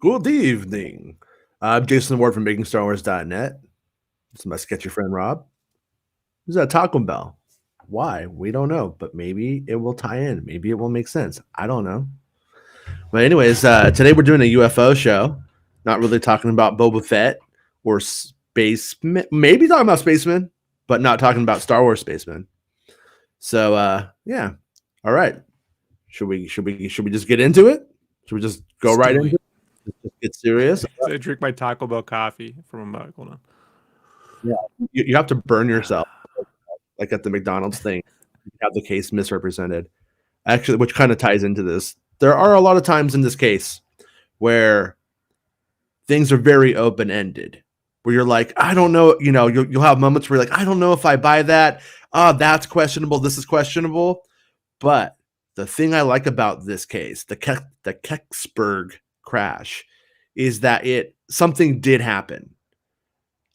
Good evening. I'm Jason Ward from MakingStarWars.net. This is my sketchy friend Rob. Who's that Taco Bell? Why? We don't know, but maybe it will tie in. Maybe it will make sense. I don't know. But anyways, today we're doing a UFO show. Not really talking about Boba Fett or spacemen. Maybe talking about spacemen, but not talking about Star Wars spacemen. So yeah. All right. Should we just get into it? Should we just go right into it? Just get serious. I drink my Taco Bell coffee from a mug. Hold on. Yeah, you have to burn yourself, like at the McDonald's thing. You have the case misrepresented. Actually, which kind of ties into this. There are a lot of times in this case where things are very open-ended, where you're like, I don't know, you'll have moments where you're like, I don't know if I buy that. That's questionable. This is questionable. But the thing I like about this case, the Kecksburg crash, is that something did happen.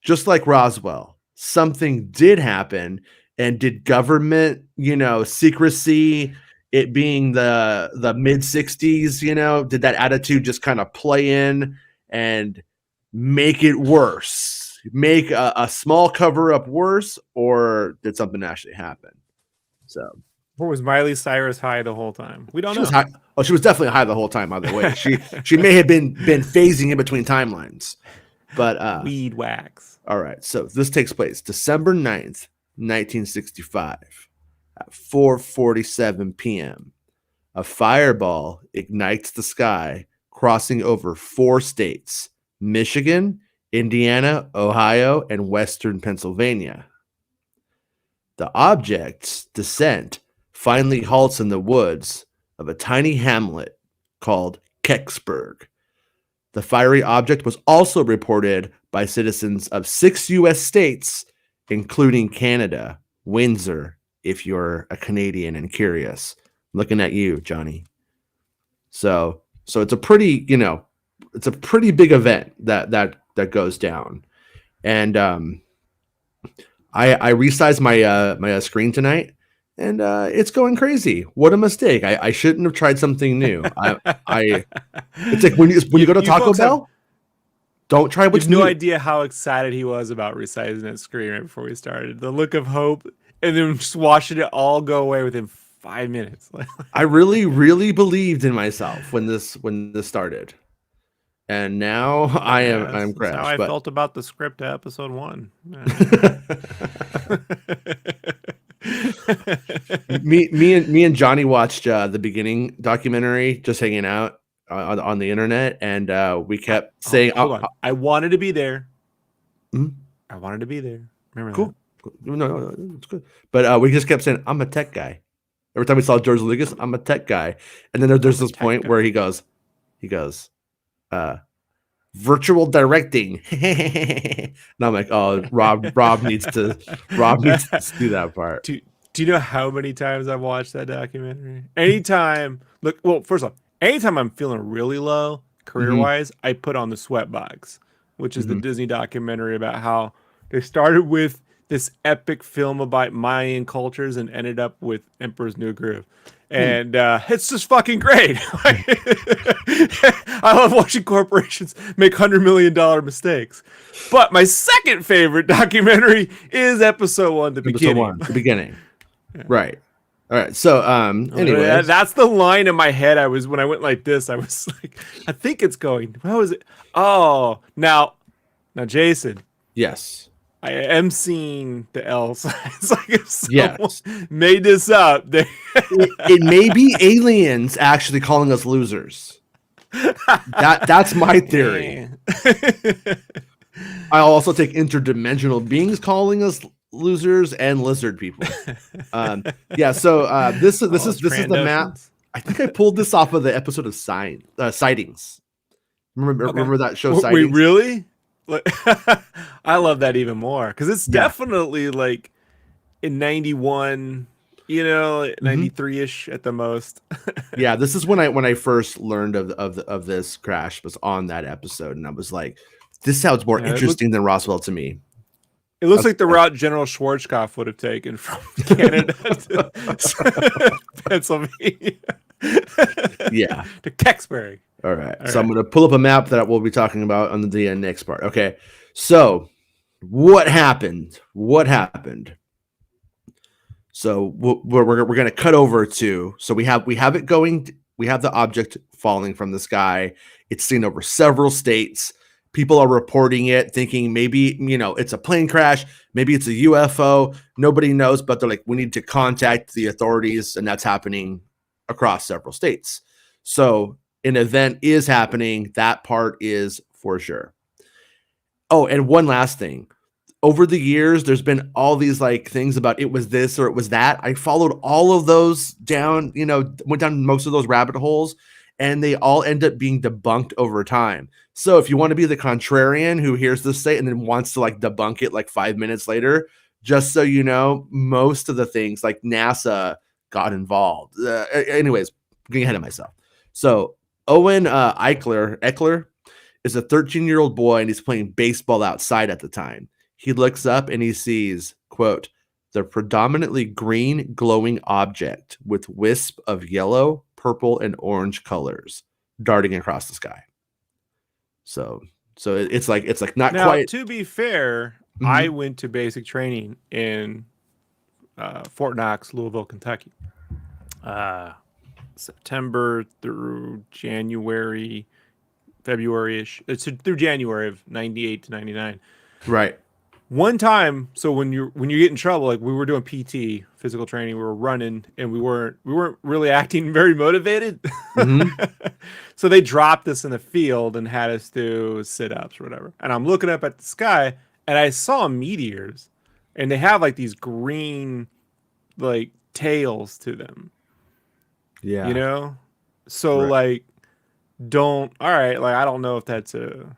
Just like Roswell, something did happen. And did government, secrecy, it being the mid 60s, did that attitude just kind of play in and make it worse? Make a small cover up worse, or did something actually happen? So, or was Miley Cyrus high the whole time? We don't know. She was definitely high the whole time. By the way, she may have been phasing in between timelines, but weed wax. All right, so this takes place December 9th, 1965 at 4:47 p.m. A fireball ignites the sky, crossing over 4 states: Michigan, Indiana, Ohio, and western Pennsylvania. The object's descent finally halts in the woods of a tiny hamlet called Kecksburg. The fiery object was also reported by citizens of 6 U.S. states, including Canada, Windsor, if you're a Canadian and curious. Looking at you, Johnny. So it's a pretty, it's a pretty big event that goes down. And I resized my screen tonight, and it's going crazy. What a mistake! I shouldn't have tried something new. It's like when you go to Taco Bell. Don't try what's new. No idea how excited he was about resizing that screen right before we started. The look of hope, and then just watching it all go away within 5 minutes. I really, really believed in myself when this started, and now I'm crashed. That's how I felt about the script to episode 1. me and Johnny watched the beginning documentary, just hanging out on the internet, and we kept saying, hold on. I wanted to be there. Mm-hmm. I wanted to be there. Remember cool. No, it's good. But we just kept saying, I'm a tech guy. Every time we saw George Lucas, I'm a tech guy. And then there's this point where he goes, virtual directing. And I'm like, oh, Rob needs to do that part. Do you know how many times I've watched that documentary? Anytime, first off, anytime I'm feeling really low career-wise, I put on the Sweatbox, which is the Disney documentary about how they started with this epic film about Mayan cultures and ended up with Emperor's New Groove. And it's just fucking great. I love watching corporations make $100 million mistakes. But my second favorite documentary is episode 1, the beginning. Yeah. Right. All right. So, anyway, that's the line in my head. When I went like this, I was like, I think it's going. How is it? Oh, now, Jason. Yes. I am seeing the L signs. Like if someone made this up. It may be aliens actually calling us losers. That's my theory. I'll also take interdimensional beings calling us losers and lizard people. So this is the map. I think I pulled this off of the episode of Sightings. Remember that show? Sightings? Wait, really? I love that even more because it's definitely like in 91, 93-ish at the most. Yeah, this is when I first learned of this crash, was on that episode, and I was like, this sounds more interesting than Roswell to me. It looks like the route General Schwarzkopf would have taken from Canada to Pennsylvania. Yeah. To Kecksburg. All right. All So I'm right. going to pull up a map that we'll be talking about on the next part. Okay. So what happened? What happened? So we're going to cut over to, so we have it going, we have the object falling from the sky. It's seen over several states. People are reporting it, thinking maybe, it's a plane crash, maybe it's a UFO. Nobody knows, but they're like, we need to contact the authorities, and that's happening across several states. So an event is happening. That part is for sure. Oh, and one last thing. Over the years, there's been all these like things about it was this or it was that. I followed all of those down, went down most of those rabbit holes, and they all end up being debunked over time. So if you want to be the contrarian who hears this say and then wants to like debunk it like 5 minutes later, just so you know, most of the things like NASA got involved. Anyways, getting ahead of myself. So Owen Eckler is a 13-year-old boy, and he's playing baseball outside at the time. He looks up and he sees, quote, the predominantly green glowing object with wisp of yellow, purple, and orange colors darting across the sky. So it's like not now, quite. To be fair, I went to basic training in Fort Knox, Louisville, Kentucky. September through January, February-ish. It's through January of 98 to 99. Right. One time, so when you get in trouble, like we were doing PT, physical training, we were running, and we weren't really acting very motivated. So they dropped us in the field and had us do sit-ups or whatever. And I'm looking up at the sky, and I saw meteors, and they have like these green, like tails to them. Yeah. So right. like, all right, like I don't know if that's a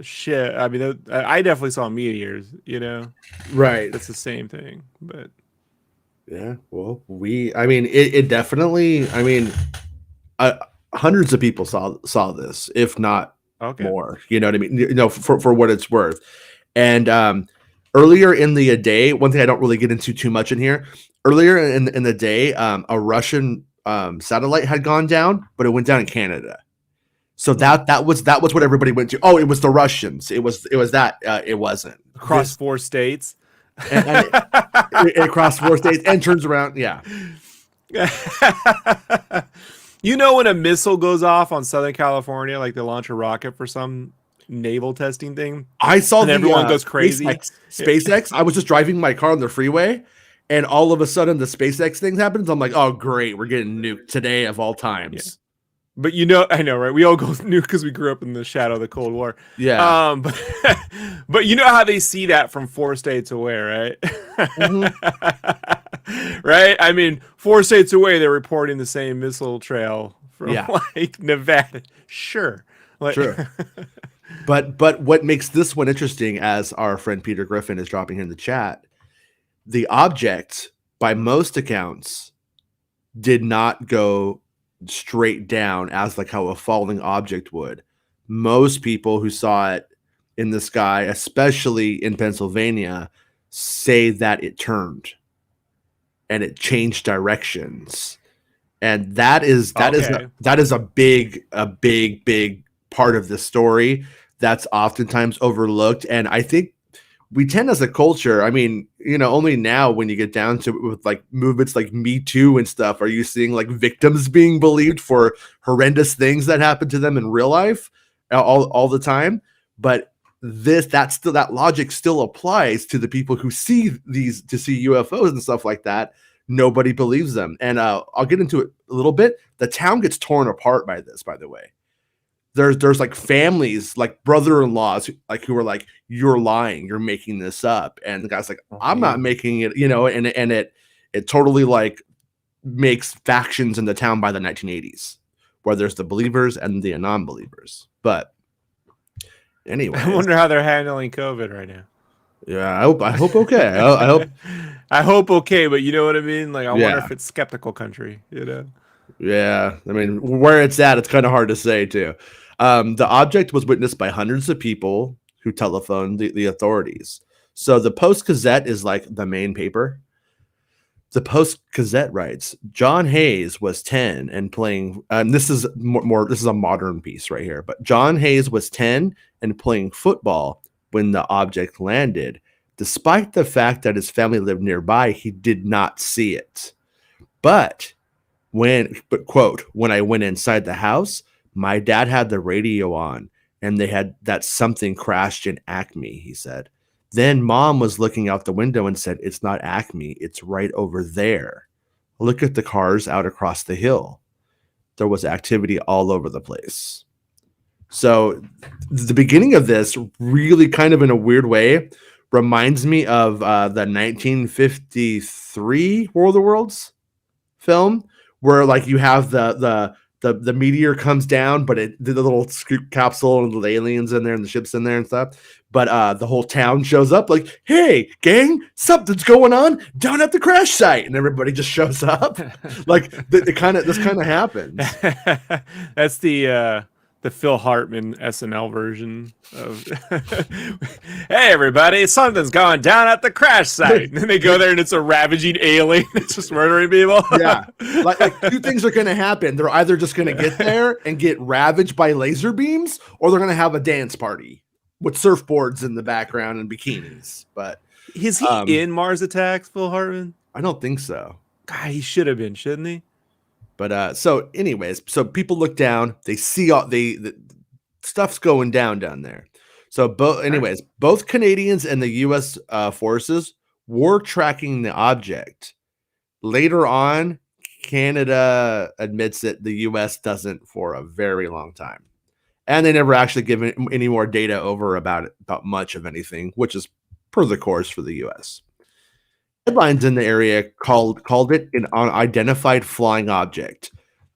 shit. I mean, I definitely saw meteors, Right. It's the same thing, but yeah, well, it definitely, hundreds of people saw this, if not more, you know what I mean? For what it's worth. And earlier in the day, one thing I don't really get into too much in here, earlier in the day, a Russian satellite had gone down, but it went down in Canada. So that was what everybody went to. Oh, it was the Russians. It was that. It wasn't across 4 states, and across 4 states, and turns around. Yeah. When a missile goes off on Southern California, like they launch a rocket for some naval testing thing, I saw and everyone goes crazy. SpaceX. I was just driving my car on the freeway, and all of a sudden the SpaceX thing happens. I'm like, oh great, we're getting nuked today of all times. Yeah. But I know, right? We all go nuke because we grew up in the shadow of the Cold War. Yeah. But you know how they see that from 4 states away, right? Right? I mean, 4 states away, they're reporting the same missile trail from like Nevada. Sure. Sure. But what makes this one interesting, as our friend Peter Griffin is dropping here in the chat, the object, by most accounts, did not go straight down as like how a falling object would. Most people who saw it in the sky, especially in Pennsylvania, say that it turned and it changed directions. And that is a big part of the story that's oftentimes overlooked. And I think we tend as a culture, only now when you get down to it with like movements like Me Too and stuff, are you seeing like victims being believed for horrendous things that happen to them in real life all the time. But that logic still applies to the people who see UFOs and stuff like that. Nobody believes them. And I'll get into it a little bit. The town gets torn apart by this, by the way. There's like families, like brother-in-laws, like who are like, you're lying, you're making this up, and the guy's like, I'm not making it, and it totally like makes factions in the town by the 1980s, where there's the believers and the non-believers. But anyway, I wonder how they're handling COVID right now. Yeah, I hope okay. I hope okay, but you know what I mean. Like I wonder if it's skeptical country, Yeah, where it's at, it's kind of hard to say too. The object was witnessed by hundreds of people who telephoned the authorities. So the Post-Gazette is like the main paper. The Post-Gazette writes, John Hayes was 10 and playing, this is more, this is a modern piece right here, but John Hayes was 10 and playing football when the object landed. Despite the fact that his family lived nearby, he did not see it. But quote, when I went inside the house, my dad had the radio on and they had that something crashed in Acme, he said. Then mom was looking out the window and said, it's not Acme, it's right over there. Look at the cars out across the hill. There was activity all over the place. So the beginning of this really kind of in a weird way reminds me of the 1953 War of the Worlds film, where like you have the meteor comes down, but the little scoop capsule and the aliens in there and the ships in there and stuff. But the whole town shows up like, hey, gang, something's going on down at the crash site. And everybody just shows up. Like this kind of happens. That's the Phil Hartman SNL version of hey everybody, something's going down at the crash site. And then they go there and it's a ravaging alien. It's just murdering people. Yeah. Like two things are gonna happen. They're either just gonna get there and get ravaged by laser beams, or they're gonna have a dance party with surfboards in the background and bikinis. But is he in Mars Attacks, Phil Hartman? I don't think so. God, he should have been, shouldn't he? But so anyways, so people look down, they see all the stuff's going down there. So both Canadians and the US forces were tracking the object. Later on, Canada admits that the US doesn't for a very long time. And they never actually given any more data over about much of anything, which is per the course for the US. Headlines in the area called it an unidentified flying object.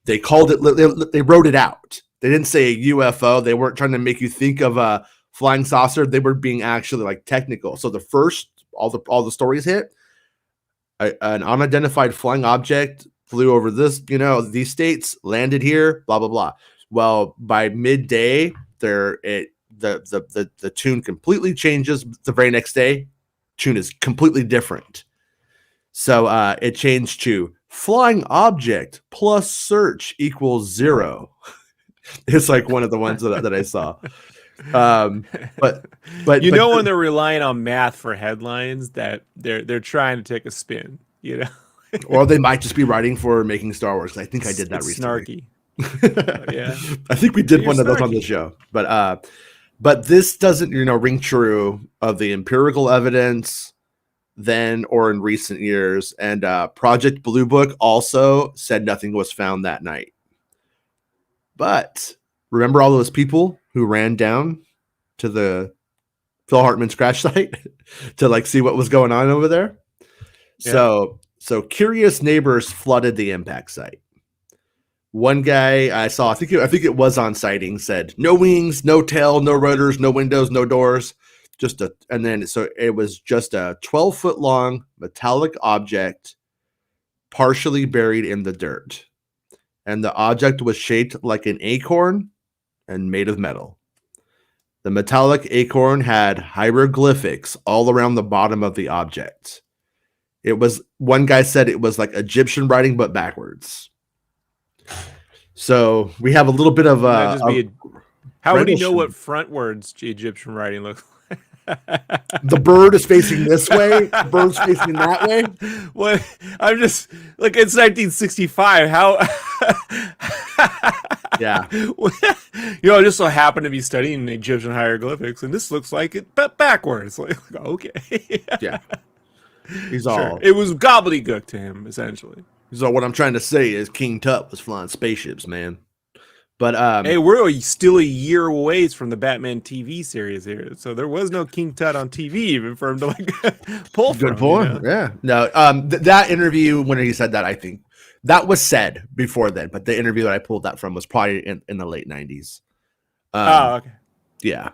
They called it, they wrote it out. They didn't say a UFO. They weren't trying to make you think of a flying saucer. They were being actually like technical. So the first, all the stories hit, an unidentified flying object flew over these states, landed here, blah, blah, blah. Well, by midday, the tune completely changes. The very next day, tune is completely different. So it changed to flying object plus search equals 0. It's like one of the ones that I saw. But when they're relying on math for headlines, that they're trying to take a spin, or they might just be writing for Making Star Wars. I think I did that recently. Snarky. Yeah, I think we did one of those on the show. But this doesn't ring true of the empirical evidence then or in recent years. And Project Blue Book also said nothing was found that night. But remember all those people who ran down to the Phil Hartman's crash site to see what was going on over there? Yeah. So curious neighbors flooded the impact site. One guy I saw, I think it was on sighting, said no wings, no tail, no rotors, no windows, no doors. It was just a 12-foot long metallic object partially buried in the dirt. And the object was shaped like an acorn and made of metal. The metallic acorn had hieroglyphics all around the bottom of the object. One guy said it was like Egyptian writing, but backwards. So we have a little bit of how would he know what frontwards Egyptian writing looks like? The bird is facing this way, the bird's facing that way. What? I'm just it's 1965. How? Yeah. I just so happen to be studying Egyptian hieroglyphics, and this looks like it, but backwards. Okay. Yeah. It was gobbledygook to him, essentially. So what I'm trying to say is King Tut was flying spaceships, man. But hey, we're still a year away from the Batman TV series here, so there was no King Tut on TV even for him to pull from. Good point. Yeah. No. That interview when he said that, I think that was said before then, but the interview that I pulled that from was probably in the late 90s. Okay. Yeah.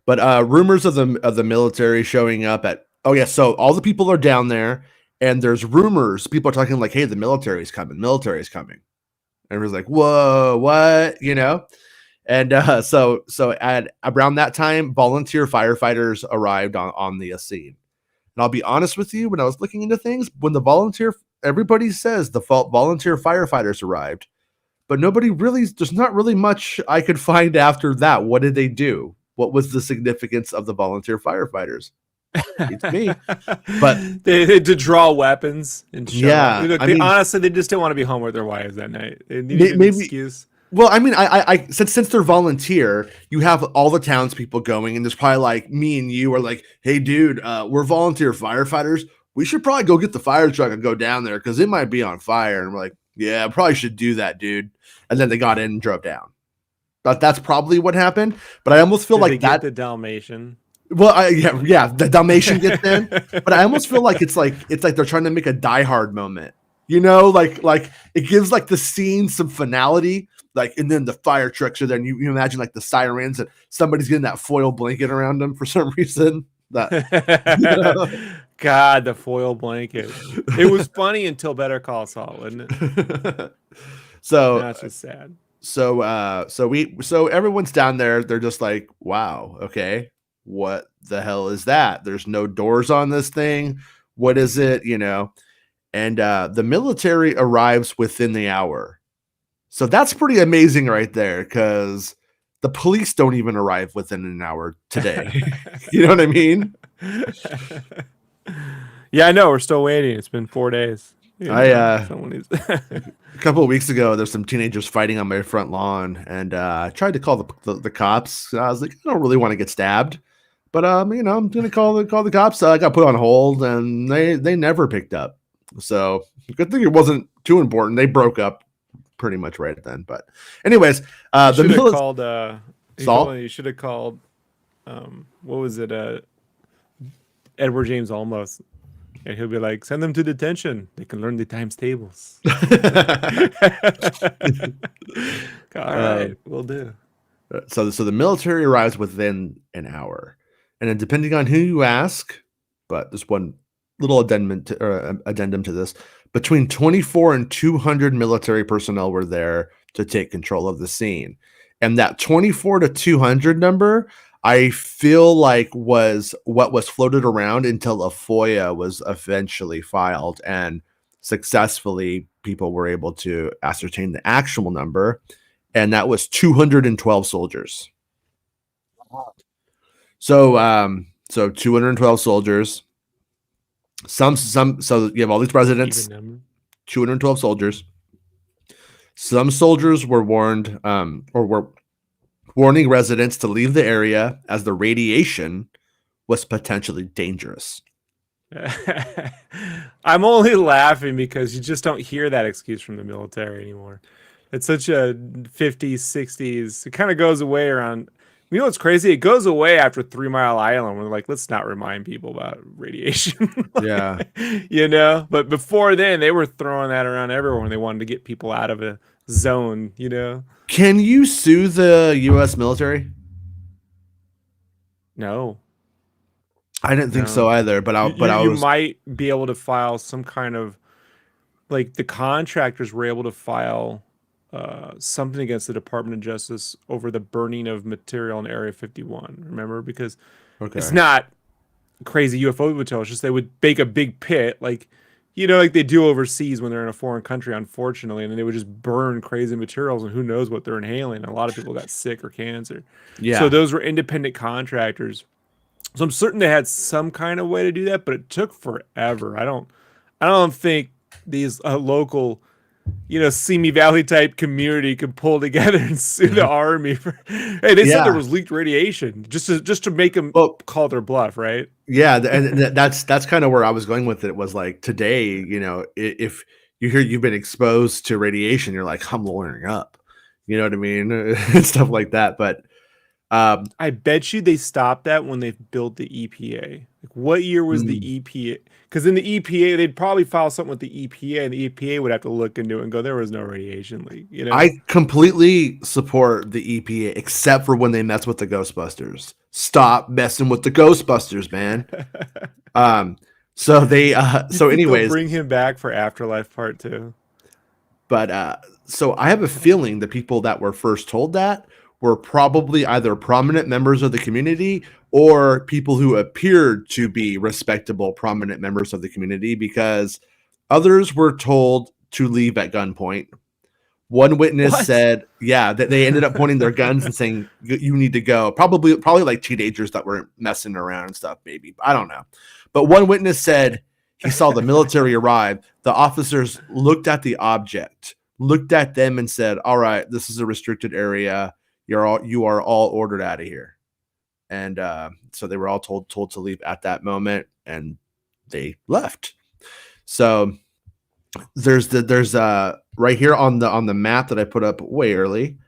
But rumors of the military showing up at so all the people are down there, and there's rumors. People are talking hey, the military's coming. Military's coming. Everyone's like, whoa, what? And so at around that time, volunteer firefighters arrived on the scene. And I'll be honest with you, when I was looking into things, when the volunteer everybody says the volunteer firefighters arrived, but there's not really much I could find after that. What did they do? What was the significance of the volunteer firefighters? It's me. But they to draw weapons and show up. yeah, Look, I mean, honestly, they just didn't want to be home with their wives that night. They needed an maybe. excuse. Well, I mean, I since they're volunteer, you have all the townspeople going, and there's probably like me and you are like, hey, dude, we're volunteer firefighters. We should probably go get the fire truck and go down there because it might be on fire. And we're like, yeah, I probably should do that, dude. And then they got in and drove down. But that's probably what happened. But I almost feel Did like they get the Dalmatian. Well, yeah, the Dalmatian gets in, but I almost feel like it's like they're trying to make a Die Hard moment. You know, like it gives like the scene some finality. Like, and then the fire trucks are there, and you imagine like the sirens and somebody's getting that foil blanket around them for some reason. That, you know? God, the foil blanket. It was funny until Better Call Saul, wasn't it? So that's just sad. So everyone's down there. They're just like, wow, okay, what the hell is that? There's no doors on this thing. What is it? You know, and the military arrives within the hour. So that's pretty amazing right there, because the police don't even arrive within an hour today. You know what I mean? Yeah, I know. We're still waiting. It's been 4 days. You know, a couple of weeks ago, there's some teenagers fighting on my front lawn, and I tried to call the cops. I was like, I don't really want to get stabbed, but you know, I'm gonna call the cops. I got put on hold, and they never picked up. So good thing it wasn't too important. They broke up pretty much right then. But anyways, should have called Saul. You should have called what was it? Edward James Olmos. And he'll be like, send them to detention. They can learn the times tables. All right, we'll do. So the military arrives within an hour. And then depending on who you ask, but there's one little addendum to this, between 24 and 200 military personnel were there to take control of the scene. And that 24 to 200 number, I feel like was what was floated around until a FOIA was eventually filed, and successfully people were able to ascertain the actual number, and that was 212 soldiers. So 212 soldiers. So you have all these residents, 212 soldiers. Some soldiers were warned or were warning residents to leave the area as the radiation was potentially dangerous. I'm only laughing because you just don't hear that excuse from the military anymore. It's such a 50s, 60s. It kind of goes away around. You know what's crazy? It goes away after 3 Mile Island. We're like, let's not remind people about radiation. Yeah. You know? But before then, they were throwing that around everywhere when they wanted to get people out of a zone, you know? Can you sue the U.S. military? No. I didn't think so either, but you might be able to file some kind of, like, the contractors were able to file something against the Department of Justice over the burning of material in Area 51. Remember? Because it's not crazy UFO material. It's just they would bake a big pit, like, you know, like they do overseas when they're in a foreign country, unfortunately, and then they would just burn crazy materials, and who knows what they're inhaling. And a lot of people got sick or cancer. Yeah. So those were independent contractors. So I'm certain they had some kind of way to do that, but it took forever. I don't think these local, you know, Simi Valley type community could pull together and sue the army for. Hey, they said there was leaked radiation just to make them call their bluff, right? Yeah, and that's kind of where I was going with it. Was like, today, you know, if you hear you've been exposed to radiation, you're like, I'm lawyering up. You know what I mean? And stuff like that. But I bet you they stopped that when they built the EPA. Like, what year was the EPA? Because in the EPA, they'd probably file something with the EPA, and the EPA would have to look into it and go, there was no radiation leak. You know, I completely support the EPA, except for when they mess with the Ghostbusters. Stop messing with the Ghostbusters, man. So they so anyways, bring him back for Afterlife Part 2. But so I have a feeling the people that were first told that were probably either prominent members of the community or people who appeared to be respectable, prominent members of the community, because Others were told to leave at gunpoint. One witness said, that they ended up pointing their guns and saying, "You need to go." Probably like teenagers that were messing around and stuff. Maybe, I don't know. But one witness said he saw the military arrive. The officers looked at the object, looked at them, and said, "All right, this is a restricted area. You are all ordered out of here." And so they were all told to leave at that moment, and they left. So there's right here on the map that I put up way early.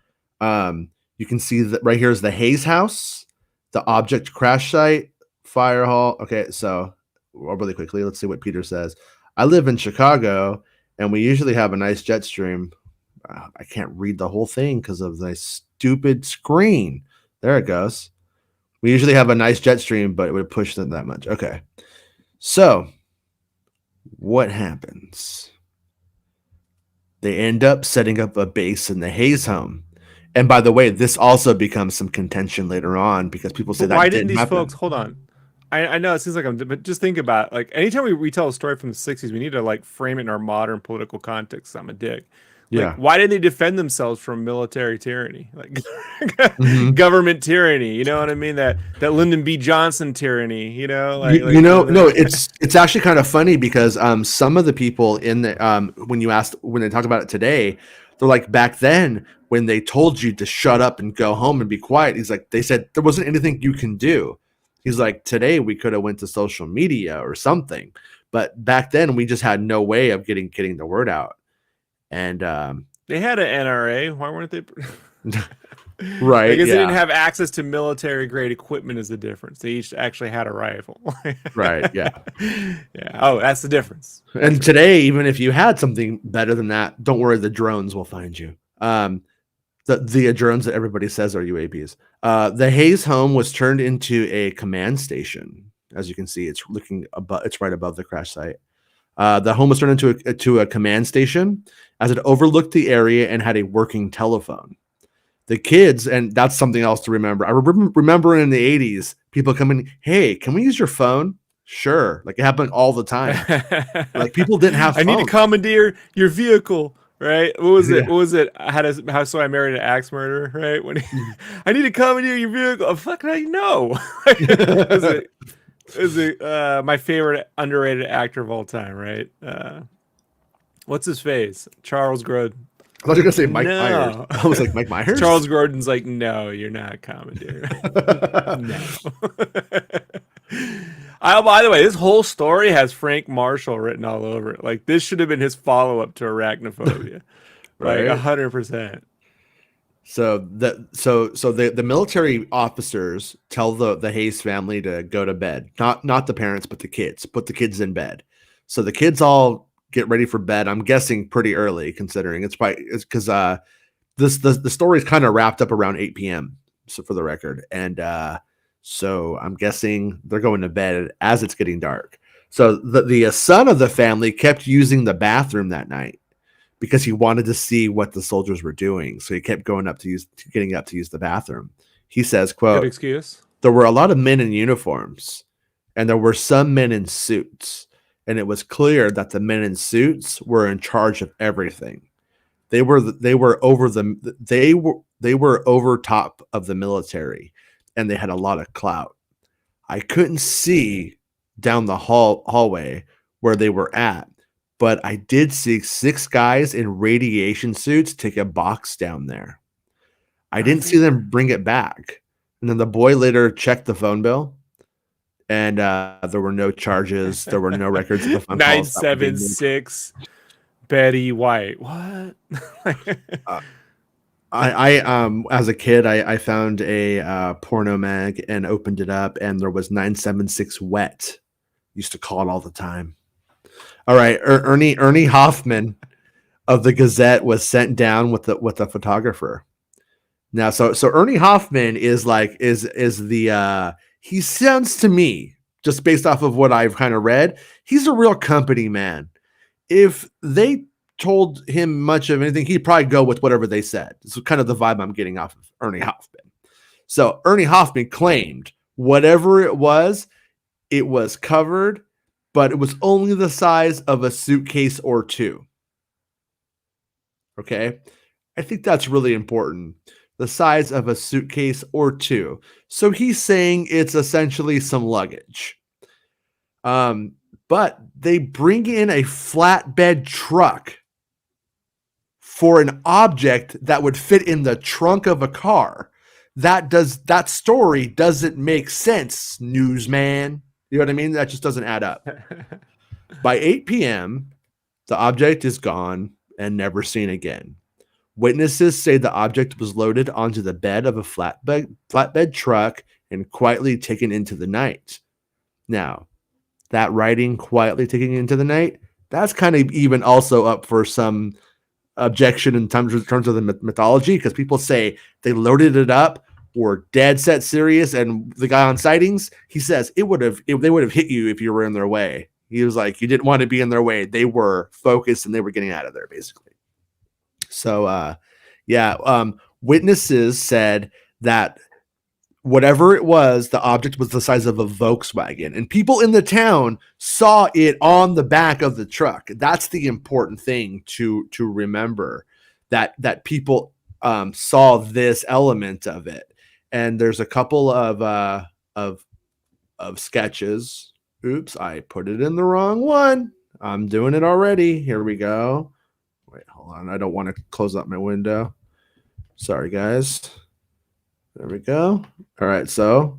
You can see that right here is the Hayes house, the object crash site, fire hall. Okay, so really quickly, let's see what Peter says. I live in Chicago, and we usually have a nice jet stream. I can't read the whole thing because of the stupid screen. There it goes. We usually have a nice jet stream, but it would push them that much. Okay, so what happens? They end up setting up a base in the Hayes home. And by the way, this also becomes some contention later on because people say why didn't these folks hold on? I know it seems like but just think about it. Like anytime we retell a story from the 60s, we need to like frame it in our modern political context. I'm a dick. Like, why didn't they defend themselves from military tyranny, like government tyranny? You know what I mean? That Lyndon B. Johnson tyranny. You know, no, it's actually kind of funny because some of the people in the when they talk about it today, they're like, back then when they told you to shut up and go home and be quiet, he's like, they said there wasn't anything you can do. He's like, today we could have went to social media or something, but back then we just had no way of getting the word out. And they had an NRA. Why weren't they? Right. Because they didn't have access to military grade equipment is the difference. They each actually had a rifle. Right. Yeah. Yeah. Oh, that's the difference. And today, even if you had something better than that, don't worry, the drones will find you. The drones that everybody says are UAPs. The Hayes home was turned into a command station. As you can see, it's right above the crash site. The home was turned into a command station as it overlooked the area and had a working telephone. The kids, and that's something else to remember. I remember in the 80s, people coming, "Hey, can we use your phone?" Sure. Like it happened all the time. Like people didn't have phones. I need to commandeer your vehicle, right? What was it? What was it? So I married an axe murderer, right? When I need to commandeer your vehicle. Oh, fuck, I know. Is it my favorite underrated actor of all time, right? What's his face? Charles Grodin. I thought you were going to say Mike Myers. I was like, Mike Myers? Charles Grodin's like, no, you're not a commandeer. No. By the way, this whole story has Frank Marshall written all over it. Like, this should have been his follow-up to Arachnophobia. Right? Like, 100%. So the military officers tell the Hayes family to go to bed. Not the parents, but the kids. Put the kids in bed. So the kids all get ready for bed. I'm guessing pretty early, considering it's because the story is kind of wrapped up around 8 p.m. So for the record, and so I'm guessing they're going to bed as it's getting dark. So the son of the family kept using the bathroom that night because he wanted to see what the soldiers were doing. So he kept getting up to use the bathroom. He says, quote, "Good excuse. There were a lot of men in uniforms, and there were some men in suits. And it was clear that the men in suits were in charge of everything. They were over top of the military, and they had a lot of clout. I couldn't see down the hallway where they were at, but I did see 6 guys in radiation suits take a box down there. I didn't see them bring it back. And then the boy later checked the phone bill. And there were no charges. There were no records of the phone 976 Betty White. What? I as a kid, I found a porno mag and opened it up, and there was 976 wet. Used to call it all the time. All right, Ernie Hoffman of the Gazette was sent down with the photographer. Now, so Ernie Hoffman is the he sounds to me, just based off of what I've kind of read, he's a real company man. If they told him much of anything, he'd probably go with whatever they said. It's kind of the vibe I'm getting off of Ernie Hoffman. So Ernie Hoffman claimed whatever it was covered but it was only the size of a suitcase or two. Okay. I think that's really important. The size of a suitcase or two. So he's saying it's essentially some luggage. But they bring in a flatbed truck for an object that would fit in the trunk of a car. That story doesn't make sense, newsman. You know what I mean? That just doesn't add up. By 8 p.m., the object is gone and never seen again. Witnesses say the object was loaded onto the bed of a flatbed truck and quietly taken into the night. Now, that writing quietly taking into the night, that's kind of even also up for some objection in terms of the mythology, because people say they loaded it up, were dead set serious, and the guy on sightings, he says they would have hit you if you were in their way. He was like, you didn't want to be in their way. They were focused and they were getting out of there, basically. So witnesses said that whatever it was, the object was the size of a Volkswagen, and people in the town saw it on the back of the truck. That's the important thing to remember, that people saw this element of it. And there's a couple of sketches. Oops, I put it in the wrong one. I'm doing it already. Here we go. Wait, hold on. I don't want to close up my window. Sorry, guys. There we go. All right, so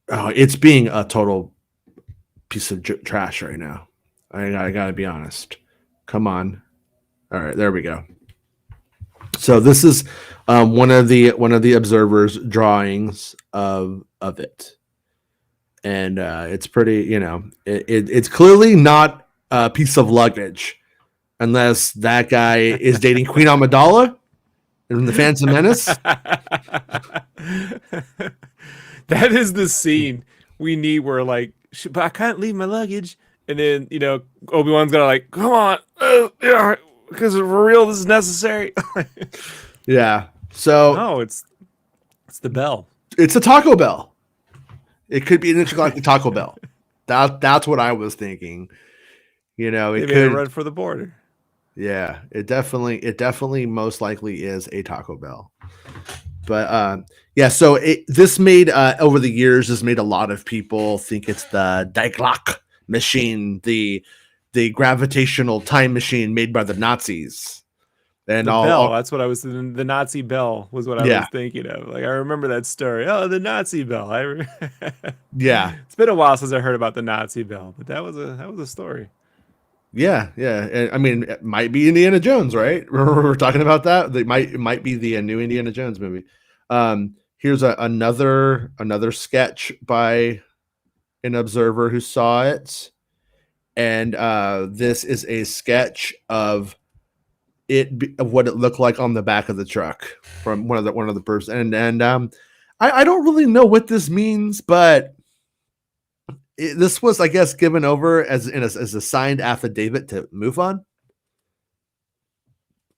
it's being a total piece of trash right now. I gotta be honest. Come on. All right, there we go. So this is one of the observers' drawings of it, and it's pretty. It's clearly not a piece of luggage, unless that guy is dating Queen Amidala in the Phantom Menace. That is the scene we need where, like, but I can't leave my luggage. And then, Obi-Wan's gonna, like, come on, yeah, because for real, this is necessary. Yeah. So no, it's the bell. It's a Taco Bell. It could be an intergalactic Taco Bell. That's what I was thinking. It could run for the border. Yeah, it definitely most likely is a Taco Bell. But so this made over the years has made a lot of people think it's the Die Glocke machine, the gravitational time machine made by the Nazis. And the bell, that's what I was thinking. The Nazi bell was what I was thinking of. Like, I remember that story. Oh, the Nazi bell. Yeah. It's been a while since I heard about the Nazi bell, but that was a story. Yeah. I mean, it might be Indiana Jones, right? We're talking about that. It might be the new Indiana Jones movie. Here's another sketch by an observer who saw it, and this is a sketch of what it looked like on the back of the truck from one of the person. And I don't really know what this means, but this was, I guess, given over as a signed affidavit to move on.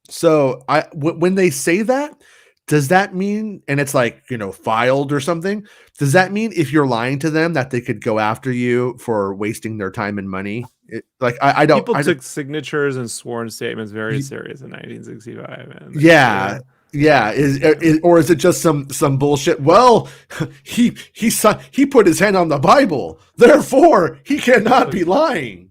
So when they say that, does that mean, and it's like, filed or something, does that mean if you're lying to them that they could go after you for wasting their time and money? I don't. People took signatures and sworn statements very serious in 1965. Yeah. Or is it just some bullshit? Well, he put his hand on the Bible, therefore he cannot be lying.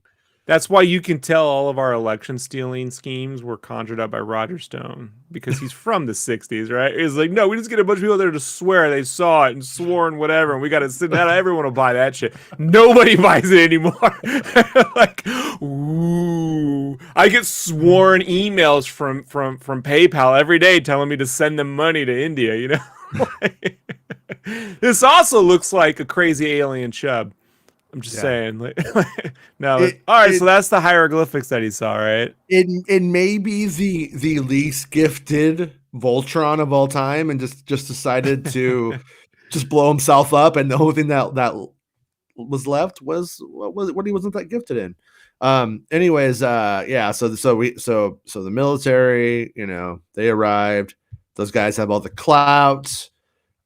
That's why you can tell all of our election stealing schemes were conjured up by Roger Stone, because he's from the 60s, right? He's like, no, we just get a bunch of people there to swear they saw it and swore and whatever, and we got to sit down. Everyone will buy that shit. Nobody buys it anymore. Like, ooh, I get sworn emails from PayPal every day telling me to send them money to India. This also looks like a crazy alien chub. I'm just saying. All right, so that's the hieroglyphics that he saw, right? It may be the least gifted Voltron of all time, and just decided to just blow himself up, and the only thing that was left was what he wasn't that gifted in. Anyways, so the military, they arrived. Those guys have all the clout.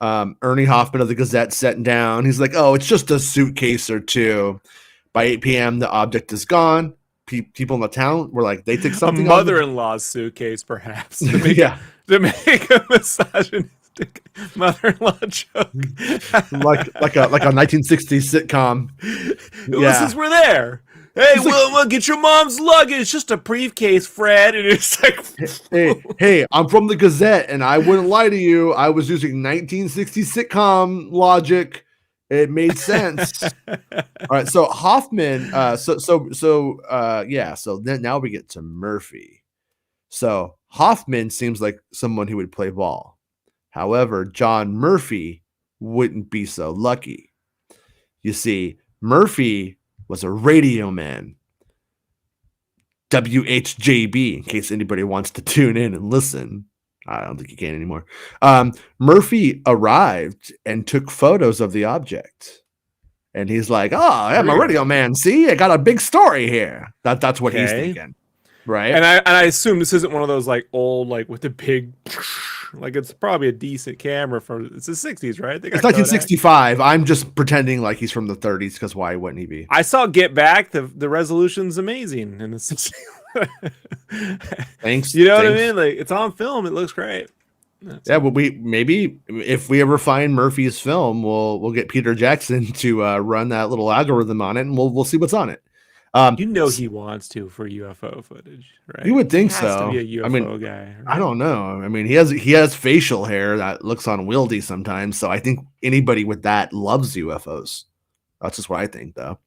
Ernie Hoffman of the Gazette sitting down. He's like, "Oh, it's just a suitcase or two." By 8 p.m., the object is gone. People in the town were like, they took something a out of the mother-in-law's suitcase, perhaps, to make yeah, to make a misogynistic mother-in-law joke. like a 1960s sitcom. Well, since we're there, hey, well, get your mom's luggage. It's just a briefcase, Fred. And it's like, hey, I'm from the Gazette, and I wouldn't lie to you. I was using 1960s sitcom logic. It made sense. All right, so Hoffman. So then now we get to Murphy. So Hoffman seems like someone who would play ball. However, John Murphy wouldn't be so lucky. You see, Murphy was a radio man. WHJB, in case anybody wants to tune in and listen. I don't think you can anymore. Murphy arrived and took photos of the object. And he's like, "Oh, I'm a radio man. See, I got a big story here." That's what he's thinking. Right. And I assume this isn't one of those like old, like with the big, like it's probably a decent camera from it's the 60s, right? It's 1965. I'm just pretending like he's from the 30s because why wouldn't he be? I saw Get Back. The resolution's amazing in the 60s. Thanks. You know what I mean? Like it's on film. It looks great. Well, we maybe if we ever find Murphy's film, we'll get Peter Jackson to run that little algorithm on it, and we'll see what's on it. He wants to for UFO footage, right? You would think he has so. To be a UFO guy. Right? I don't know. I mean, he has facial hair that looks unwieldy sometimes, so I think anybody with that loves UFOs. That's just what I think, though.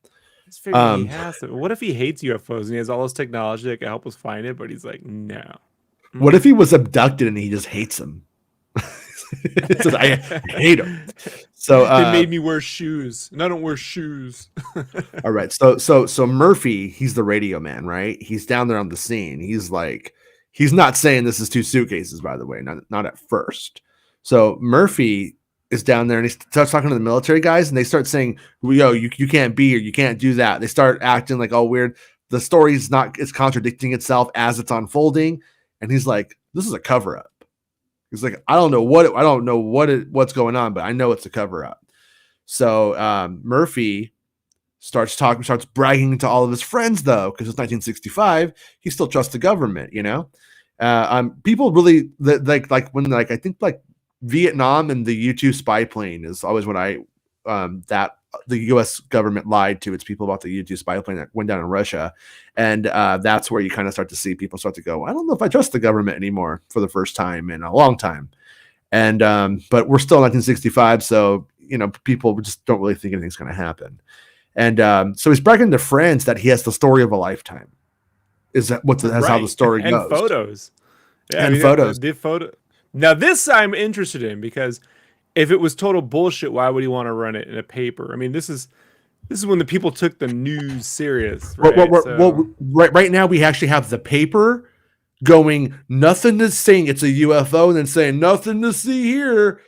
He has to. What if he hates UFOs and he has all this technology that can help us find it, but he's like, no. What if he was abducted and he just hates them? I hate him. So they made me wear shoes, and I don't wear shoes. All right. So Murphy, he's the radio man, right? He's down there on the scene. He's like, he's not saying this is two suitcases, by the way, not at first. So Murphy is down there and he starts talking to the military guys, and they start saying, "Yo, you can't be here, you can't do that." They start acting like all weird. The story's it's contradicting itself as it's unfolding, and he's like, "This is a cover up." He's like, I don't know what's going on, but I know it's a cover up. So Murphy starts bragging to all of his friends, though, because it's 1965. He still trusts the government, you know. People really like when I think Vietnam and the U-2 spy plane is always when that the U.S. government lied to its people about the U-2 spy plane that went down in Russia. And that's where you kind of start to see people start to go, I don't know if I trust the government anymore for the first time in a long time. And but we're still in 1965, so people just don't really think anything's going to happen. And so he's bragging to friends that he has the story of a lifetime. Is that that's how the story goes? And photos. Yeah, and photos. The photo. Now this I'm interested in, because if it was total bullshit, why would he want to run it in a paper? I mean, this is when the people took the news serious. Right? Right now we actually have the paper going, nothing to saying it's a UFO, and then saying nothing to see here.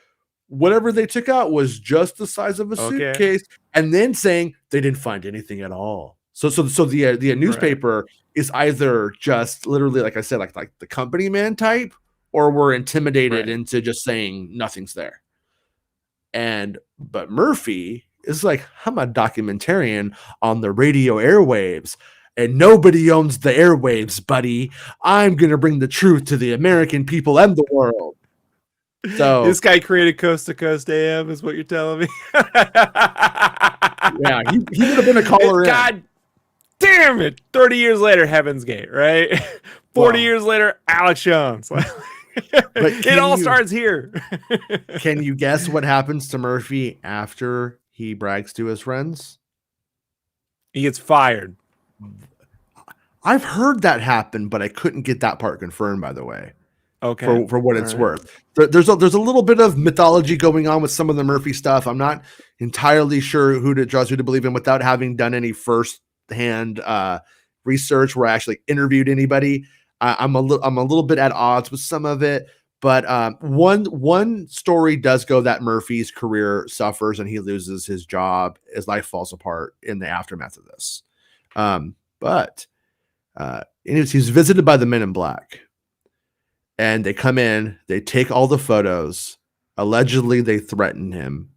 Whatever they took out was just the size of a suitcase, and then saying they didn't find anything at all. So the newspaper is either just literally, like I said, like the company man type, or we're intimidated into just saying nothing's there. But Murphy is like, I'm a documentarian on the radio airwaves, and nobody owns the airwaves, buddy. I'm going to bring the truth to the American people and the world. So this guy created Coast to Coast AM, is what you're telling me? Yeah, he would have been a caller in. God damn it. 30 years later, Heaven's Gate, right? 40 years later, Alex Jones. It all starts here. Can you guess what happens to Murphy after he brags to his friends? He gets fired. I've heard that happen, but I couldn't get that part confirmed, by the way. Okay. For what it's worth. There's a little bit of mythology going on with some of the Murphy stuff. I'm not entirely sure who to trust, who to believe in, without having done any first-hand research where I actually interviewed anybody. I'm a little bit at odds with some of it, but one story does go that Murphy's career suffers and he loses his job. His life falls apart in the aftermath of this. But he's visited by the Men in Black, and they come in, they take all the photos, Allegedly, they threatened him.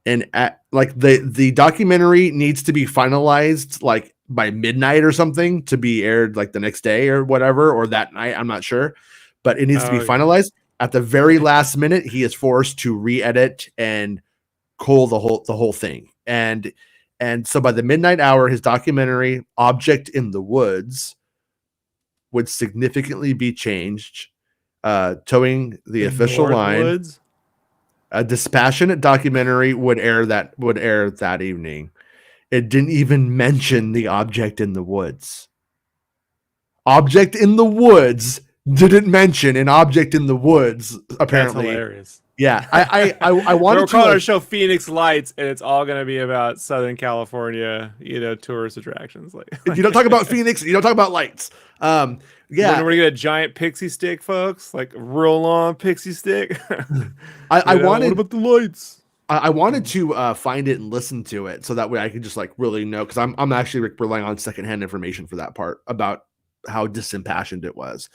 And the documentary needs to be finalized like by midnight or something to be aired like the next day or whatever, or that night. I'm not sure, but it needs to be finalized. At the very last minute, he is forced to re-edit and cull the whole thing. And so by the midnight hour, his documentary Object in the Woods would significantly be changed, towing the official line. Woods? A dispassionate documentary would air that evening. It didn't even mention the object in the woods. Object in the Woods didn't mention an object in the woods. Apparently, that's hilarious. Yeah, I wanted we're to calling our show Phoenix Lights, and it's all going to be about Southern California, tourist attractions. Like you don't talk about Phoenix, you don't talk about lights. Yeah, we're gonna get a giant pixie stick, folks, like real long pixie stick. I wanted. What about the lights? I wanted to find it and listen to it so that way I could just like really know, because I'm actually relying on secondhand information for that part about how disimpassioned it was.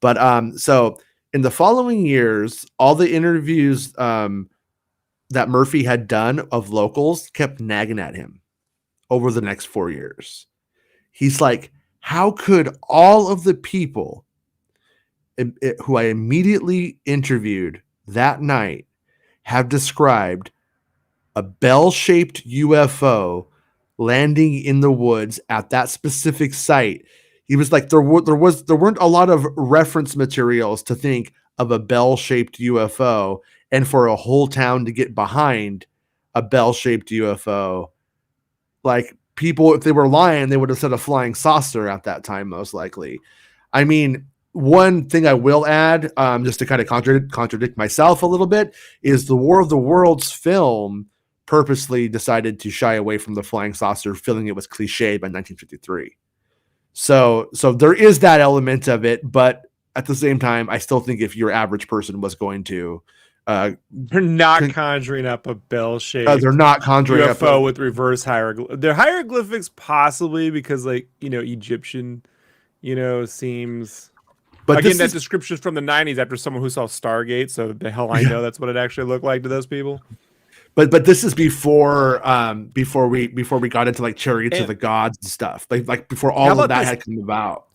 But so in the following years, all the interviews that Murphy had done of locals kept nagging at him over the next 4 years. He's like, how could all of the people who I immediately interviewed that night have described a bell-shaped UFO landing in the woods at that specific site? He was like, there weren't a lot of reference materials to think of a bell-shaped UFO, and for a whole town to get behind a bell-shaped UFO, like people, if they were lying, they would have said a flying saucer at that time, most likely. I mean, one thing I will add, just to kind of contradict myself a little bit, is the War of the Worlds film purposely decided to shy away from the flying saucer, feeling it was cliche by 1953. So there is that element of it, but at the same time, I still think if your average person was going to, they're not conjuring up a bell-shaped. They're not conjuring UFO with reverse hieroglyphics. They're hieroglyphics possibly because, like, Egyptian, seems. But again, that description from the 90s after someone who saw Stargate. So the hell I know that's what it actually looked like to those people. But this is before we got into like Chariots of the Gods and stuff. Like before all of that had come about.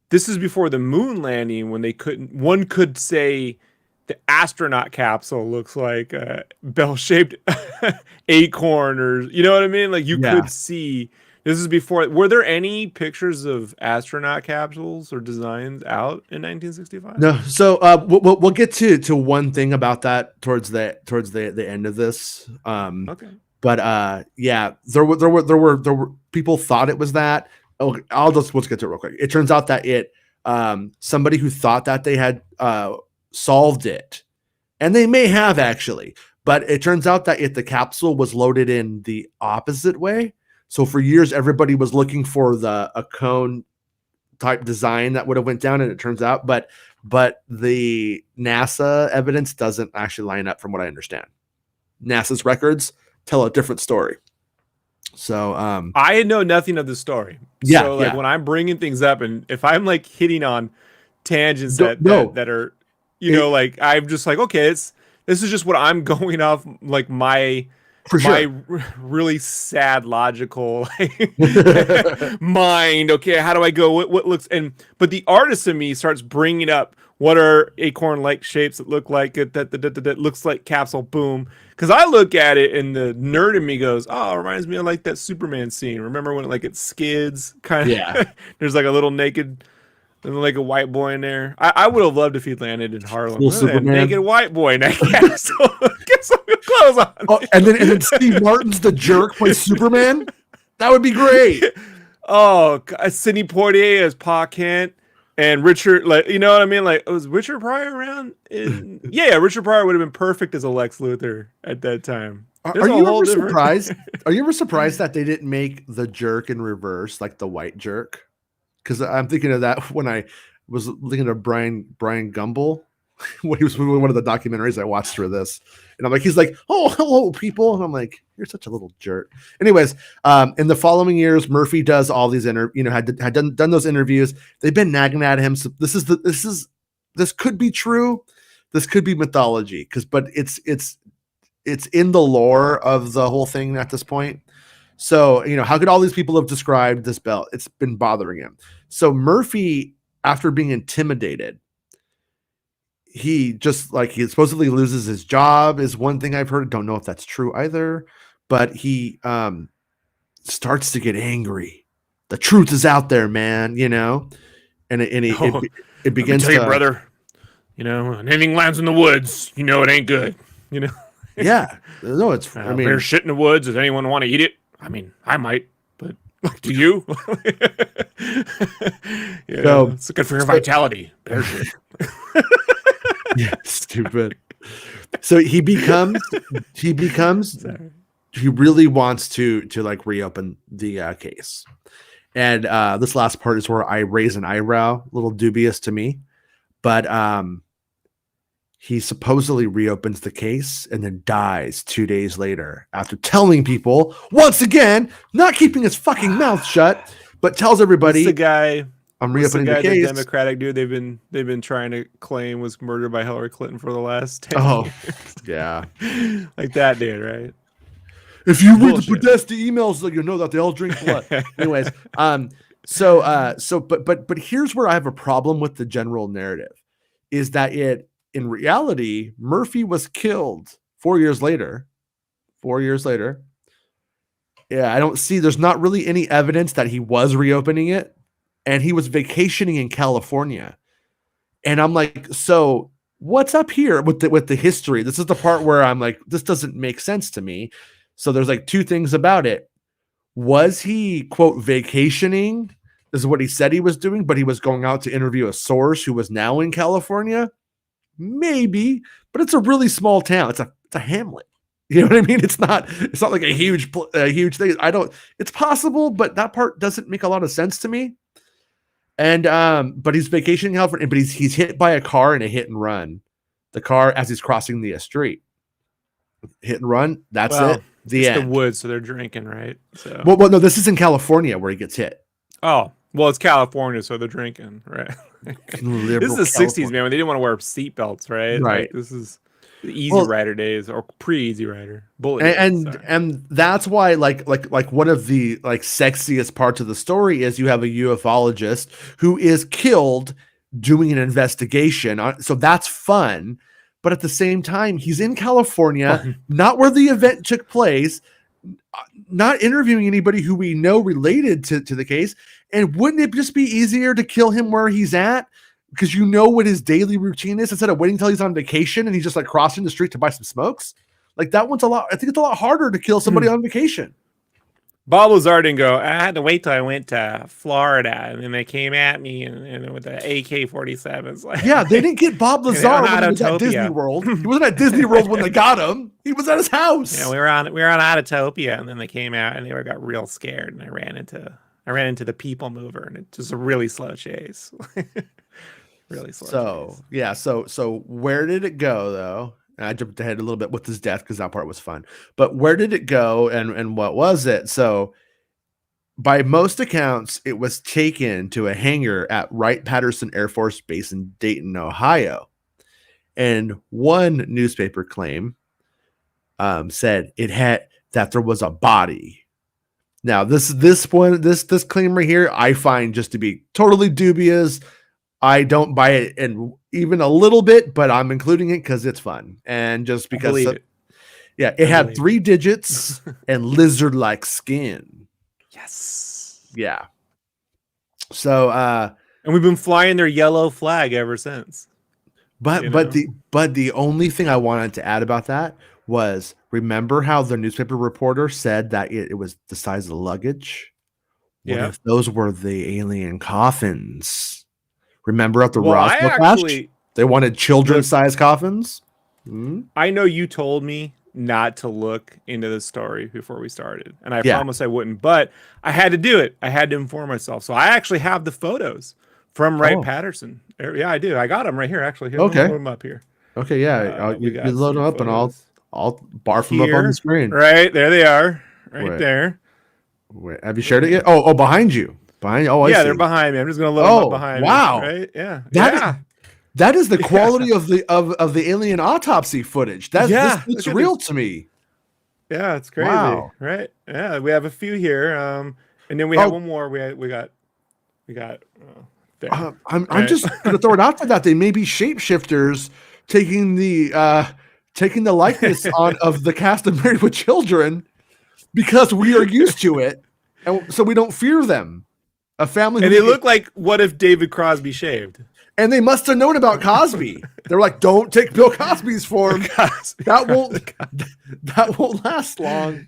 This is before the moon landing, when one could say the astronaut capsule looks like a bell-shaped acorn, or you know what I mean? Like you could see. This is before. Were there any pictures of astronaut capsules or designs out in 1965? No. So we'll get to one thing about that towards the end of this. Okay. But there were people thought it was that. Oh, let's get to it real quick. It turns out that somebody who thought that they had solved it, and they may have actually, but it turns out that the capsule was loaded in the opposite way. So for years, everybody was looking for a cone type design that would have went down, and it turns out, but the NASA evidence doesn't actually line up from what I understand. NASA's records tell a different story. So I know nothing of the story. Yeah. So when I'm bringing things up, and if I'm like hitting on tangents that are, like I'm just like, okay, this is just what I'm going off, like my really sad logical mind. Okay, how do I go? What looks but the artist in me starts bringing up what are acorn-like shapes that look like it, that looks like capsule. Boom, because I look at it and the nerd in me goes, "Oh, it reminds me of like that Superman scene. Remember when it skids? Kind of. Yeah. There's like a little naked." And like a white boy in there. I would have loved if he landed in Harlem. Naked white boy in that castle. Get some clothes on. Oh, and then Steve Martin's the jerk plays Superman. That would be great. Oh, Sidney Poitier as Pa Kent, and Richard, like, you know what I mean? Like, was Richard Pryor around? Yeah, Richard Pryor would have been perfect as a Lex Luthor at that time. Are you ever surprised? Are you ever surprised that they didn't make the jerk in reverse, like the white jerk? Because I'm thinking of that when I was looking at Brian Gumbel, when he was one of the documentaries I watched for this, and I'm like, he's like, "Oh, hello, people," and I'm like, "You're such a little jerk." Anyways, in the following years, Murphy does all these had done those interviews. They've been nagging at him. So this could be true. this could be mythology but it's in the lore of the whole thing at this point. So, how could all these people have described this belt? It's been bothering him. So Murphy, after being intimidated, he supposedly loses his job is one thing I've heard. Don't know if that's true either, but he starts to get angry. The truth is out there, man, and it begins to, brother, when anything lands in the woods, it ain't good, Yeah, no, it's, there's shit in the woods. Does anyone want to eat it? I mean, I might, but do you? It's good for your vitality. Bear shit. Yeah, stupid. So he really wants to reopen the case. And this last part is where I raise an eyebrow, a little dubious to me, but he supposedly reopens the case and then dies 2 days later after telling people, once again, not keeping his fucking mouth shut, but tells everybody, the guy, I'm reopening the case. The Democratic dude they've been trying to claim was murdered by Hillary Clinton for the last 10 years. Yeah. Like that dude, right? If you read the Podesta emails, you know that they all drink blood. Anyways, but here's where I have a problem with the general narrative, is that in reality, Murphy was killed 4 years later. 4 years later. Yeah, there's not really any evidence that he was reopening it, and he was vacationing in California. And I'm like, so what's up here with the history? This is the part where I'm like, this doesn't make sense to me. So there's two things about it. Was he, quote, vacationing? This is what he said he was doing, but he was going out to interview a source who was now in California? Maybe, but it's a really small town. It's a hamlet. You know what I mean? It's not like a huge thing. It's possible, but that part doesn't make a lot of sense to me. And but he's vacationing in California, but he's hit by a car in a hit and run. The car as he's crossing the street. Hit and run. That's it. The end. The woods, so they're drinking, right? So well, no, this is in California where he gets hit. Oh, well, it's California, so they're drinking, right? This is the '60s, man, when they didn't want to wear seatbelts, right? Right. This is the Easy Rider days, or pre-Easy Rider. And that's why, like one of the sexiest parts of the story is you have a ufologist who is killed doing an investigation. So that's fun. But at the same time, he's in California, not where the event took place, not interviewing anybody who we know related to the case. And wouldn't it just be easier to kill him where he's at? Because you know what his daily routine is, instead of waiting until he's on vacation and he's just crossing the street to buy some smokes. That one's I think it's a lot harder to kill somebody on vacation. Bob Lazar didn't go, I had to wait till I went to Florida, and then they came at me and with the AK-47s. Yeah, they didn't get Bob Lazar when he was at Disney World. He wasn't at Disney World when they got him. He was at his house. Yeah, we were on Autotopia, and then they came out and they got real scared, and I ran into the people mover, and it was a really slow chase. Really slow chase. Yeah, so where did it go though? And I jumped ahead a little bit with his death because that part was fun. But where did it go and what was it? So by most accounts, it was taken to a hangar at Wright-Patterson Air Force Base in Dayton, Ohio. And one newspaper claim said that there was a body. Now, this claim right here, I find just to be totally dubious. I don't buy it and even a little bit, but I'm including it because it's fun. And just because it had 3 digits and lizard-like skin. Yes. Yeah. So and we've been flying their yellow flag ever since. But the only thing I wanted to add about that was, remember how the newspaper reporter said that it was the size of the luggage? What if those were the alien coffins? Remember at the Roswell crash? They wanted children-sized coffins? I know you told me not to look into the story before we started, and I promised I wouldn't, but I had to do it. I had to inform myself. So I actually have the photos from Wright-Patterson. Yeah, I do. I got them right here, actually. Here, okay. I'll load them up here. Okay, yeah. You load them up, and I'll barf them up on the screen. Right, there they are. There. Wait, have you shared it yet? Oh, behind you. I see. They're behind me. I'm just going to load them up behind me. Wow. Right? Yeah. That is the quality of the alien autopsy footage. This looks real to me. Yeah, it's crazy. Wow. Right? Yeah, we have a few here. And then we have one more. We got there. I'm just gonna throw it out there that they may be shapeshifters taking the likeness of the cast of Married with Children because we are used to it, and so we don't fear them. A family, and they look like what if David Crosby shaved? And they must have known about Cosby. They're like, don't take Bill Cosby's form. That won't last long.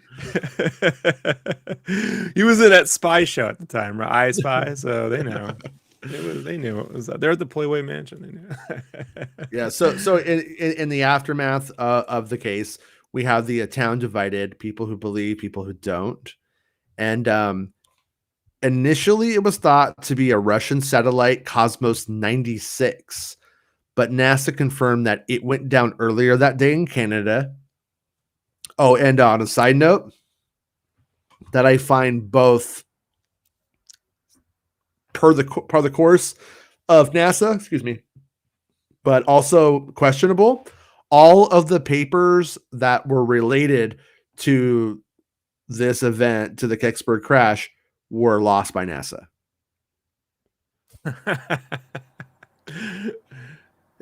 He was in that spy show at the time, right? I Spy, so they know. They knew it was. They're at the Playboy Mansion. They knew. Yeah. So in the aftermath of the case, we have the town divided: people who believe, people who don't. And initially, it was thought to be a Russian satellite, Cosmos 96, but NASA confirmed that it went down earlier that day in Canada. Oh, and on a side note, that I find both per the course of NASA, excuse me, but also questionable. All of the papers that were related to this event, to the Kecksburg crash, were lost by NASA.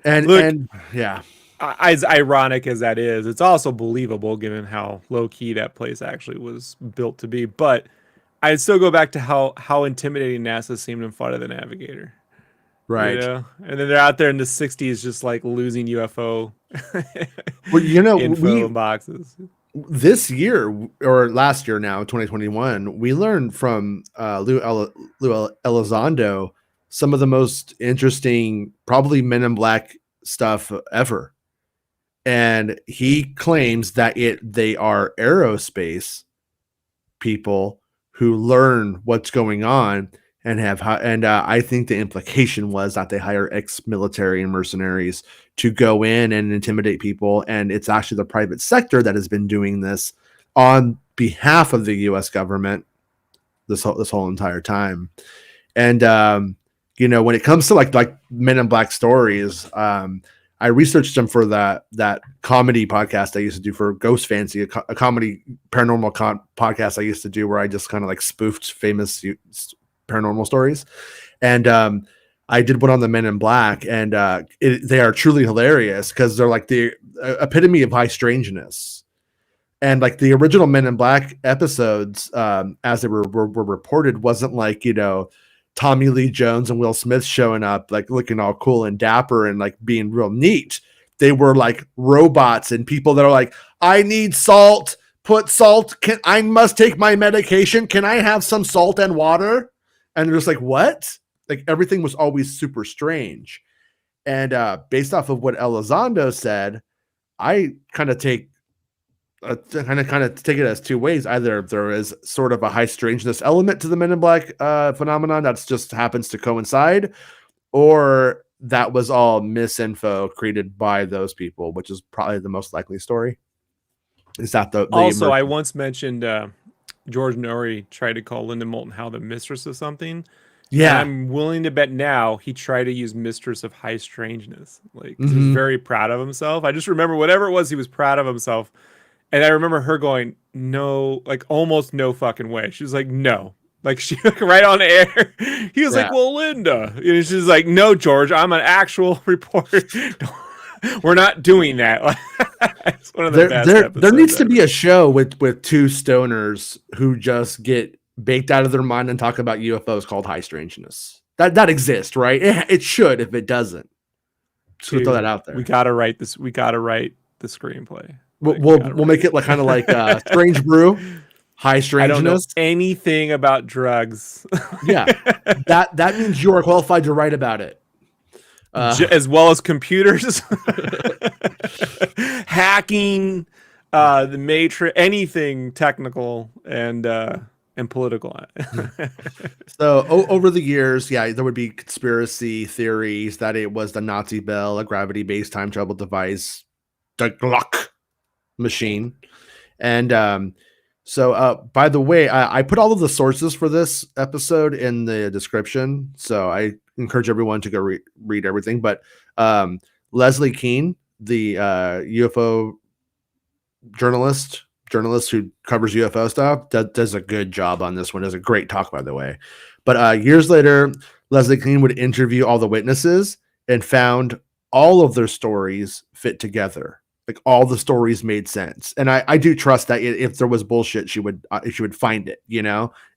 and yeah, as ironic as that is, it's also believable given how low key that place actually was built to be. But I'd still go back to how intimidating NASA seemed in front of the Navigator. Right. You know? And then they're out there in the 60s just like losing UFO info boxes. This year, or last year now, 2021, we learned from Lou Elizondo some of the most interesting, probably Men in Black stuff ever. And he claims that they are aerospace people who learn what's going on and I think the implication was that they hire ex-military and mercenaries to go in and intimidate people, and it's actually the private sector that has been doing this on behalf of the U.S. government this whole entire time. And when it comes to like Men in Black stories, I researched them for that comedy podcast I used to do for Ghost Fancy, a comedy paranormal podcast I used to do where I just kind of like spoofed famous paranormal stories. And I did one on the Men in Black, and they are truly hilarious because they're like the epitome of high strangeness. And like the original Men in Black episodes, as they were reported, wasn't like, Tommy Lee Jones and Will Smith showing up, like looking all cool and dapper and like being real neat. They were like robots and people that are like, I need salt, put salt. I must take my medication. Can I have some salt and water? And they're just like, what? Like everything was always super strange. And based off of what Elizondo said, I kind of take it as two ways. Either there is sort of a high strangeness element to the Men in Black phenomenon that's just happens to coincide, or that was all misinfo created by those people, which is probably the most likely story. Is that the also I once mentioned George Norrie tried to call Linda Moulton Howe the mistress of something. Yeah, and I'm willing to bet now he tried to use mistress of high strangeness. Like he was very proud of himself. I just remember whatever it was, he was proud of himself. And I remember her going, no, like almost no fucking way. She was like, no. Like she right on air. He was like, well, Linda. And she's like, no, George, I'm an actual reporter. We're not doing that. It's one of the best episodes there needs to be a show with two stoners who just get baked out of their mind and talk about UFOs called High Strangeness. That exists, right? It should if it doesn't. Just throw that out there. We gotta write this. We gotta write the screenplay. We'll make it like kind of like Strange Brew, High Strangeness. I don't know anything about drugs. Yeah, that means you are qualified to write about it, as well as computers, hacking, the Matrix, anything technical and political. So over the years, there would be conspiracy theories that it was the Nazi Bell, a gravity-based time travel device, the Glock machine. And So, by the way, I put all of the sources for this episode in the description. So I encourage everyone to go read everything. But Leslie Keene, the UFO journalist who covers UFO stuff, does a good job on this one. Does a great talk, by the way. But years later, Leslie Keene would interview all the witnesses and found all of their stories fit together. Like all the stories made sense, and I do trust that if there was bullshit, she would find it,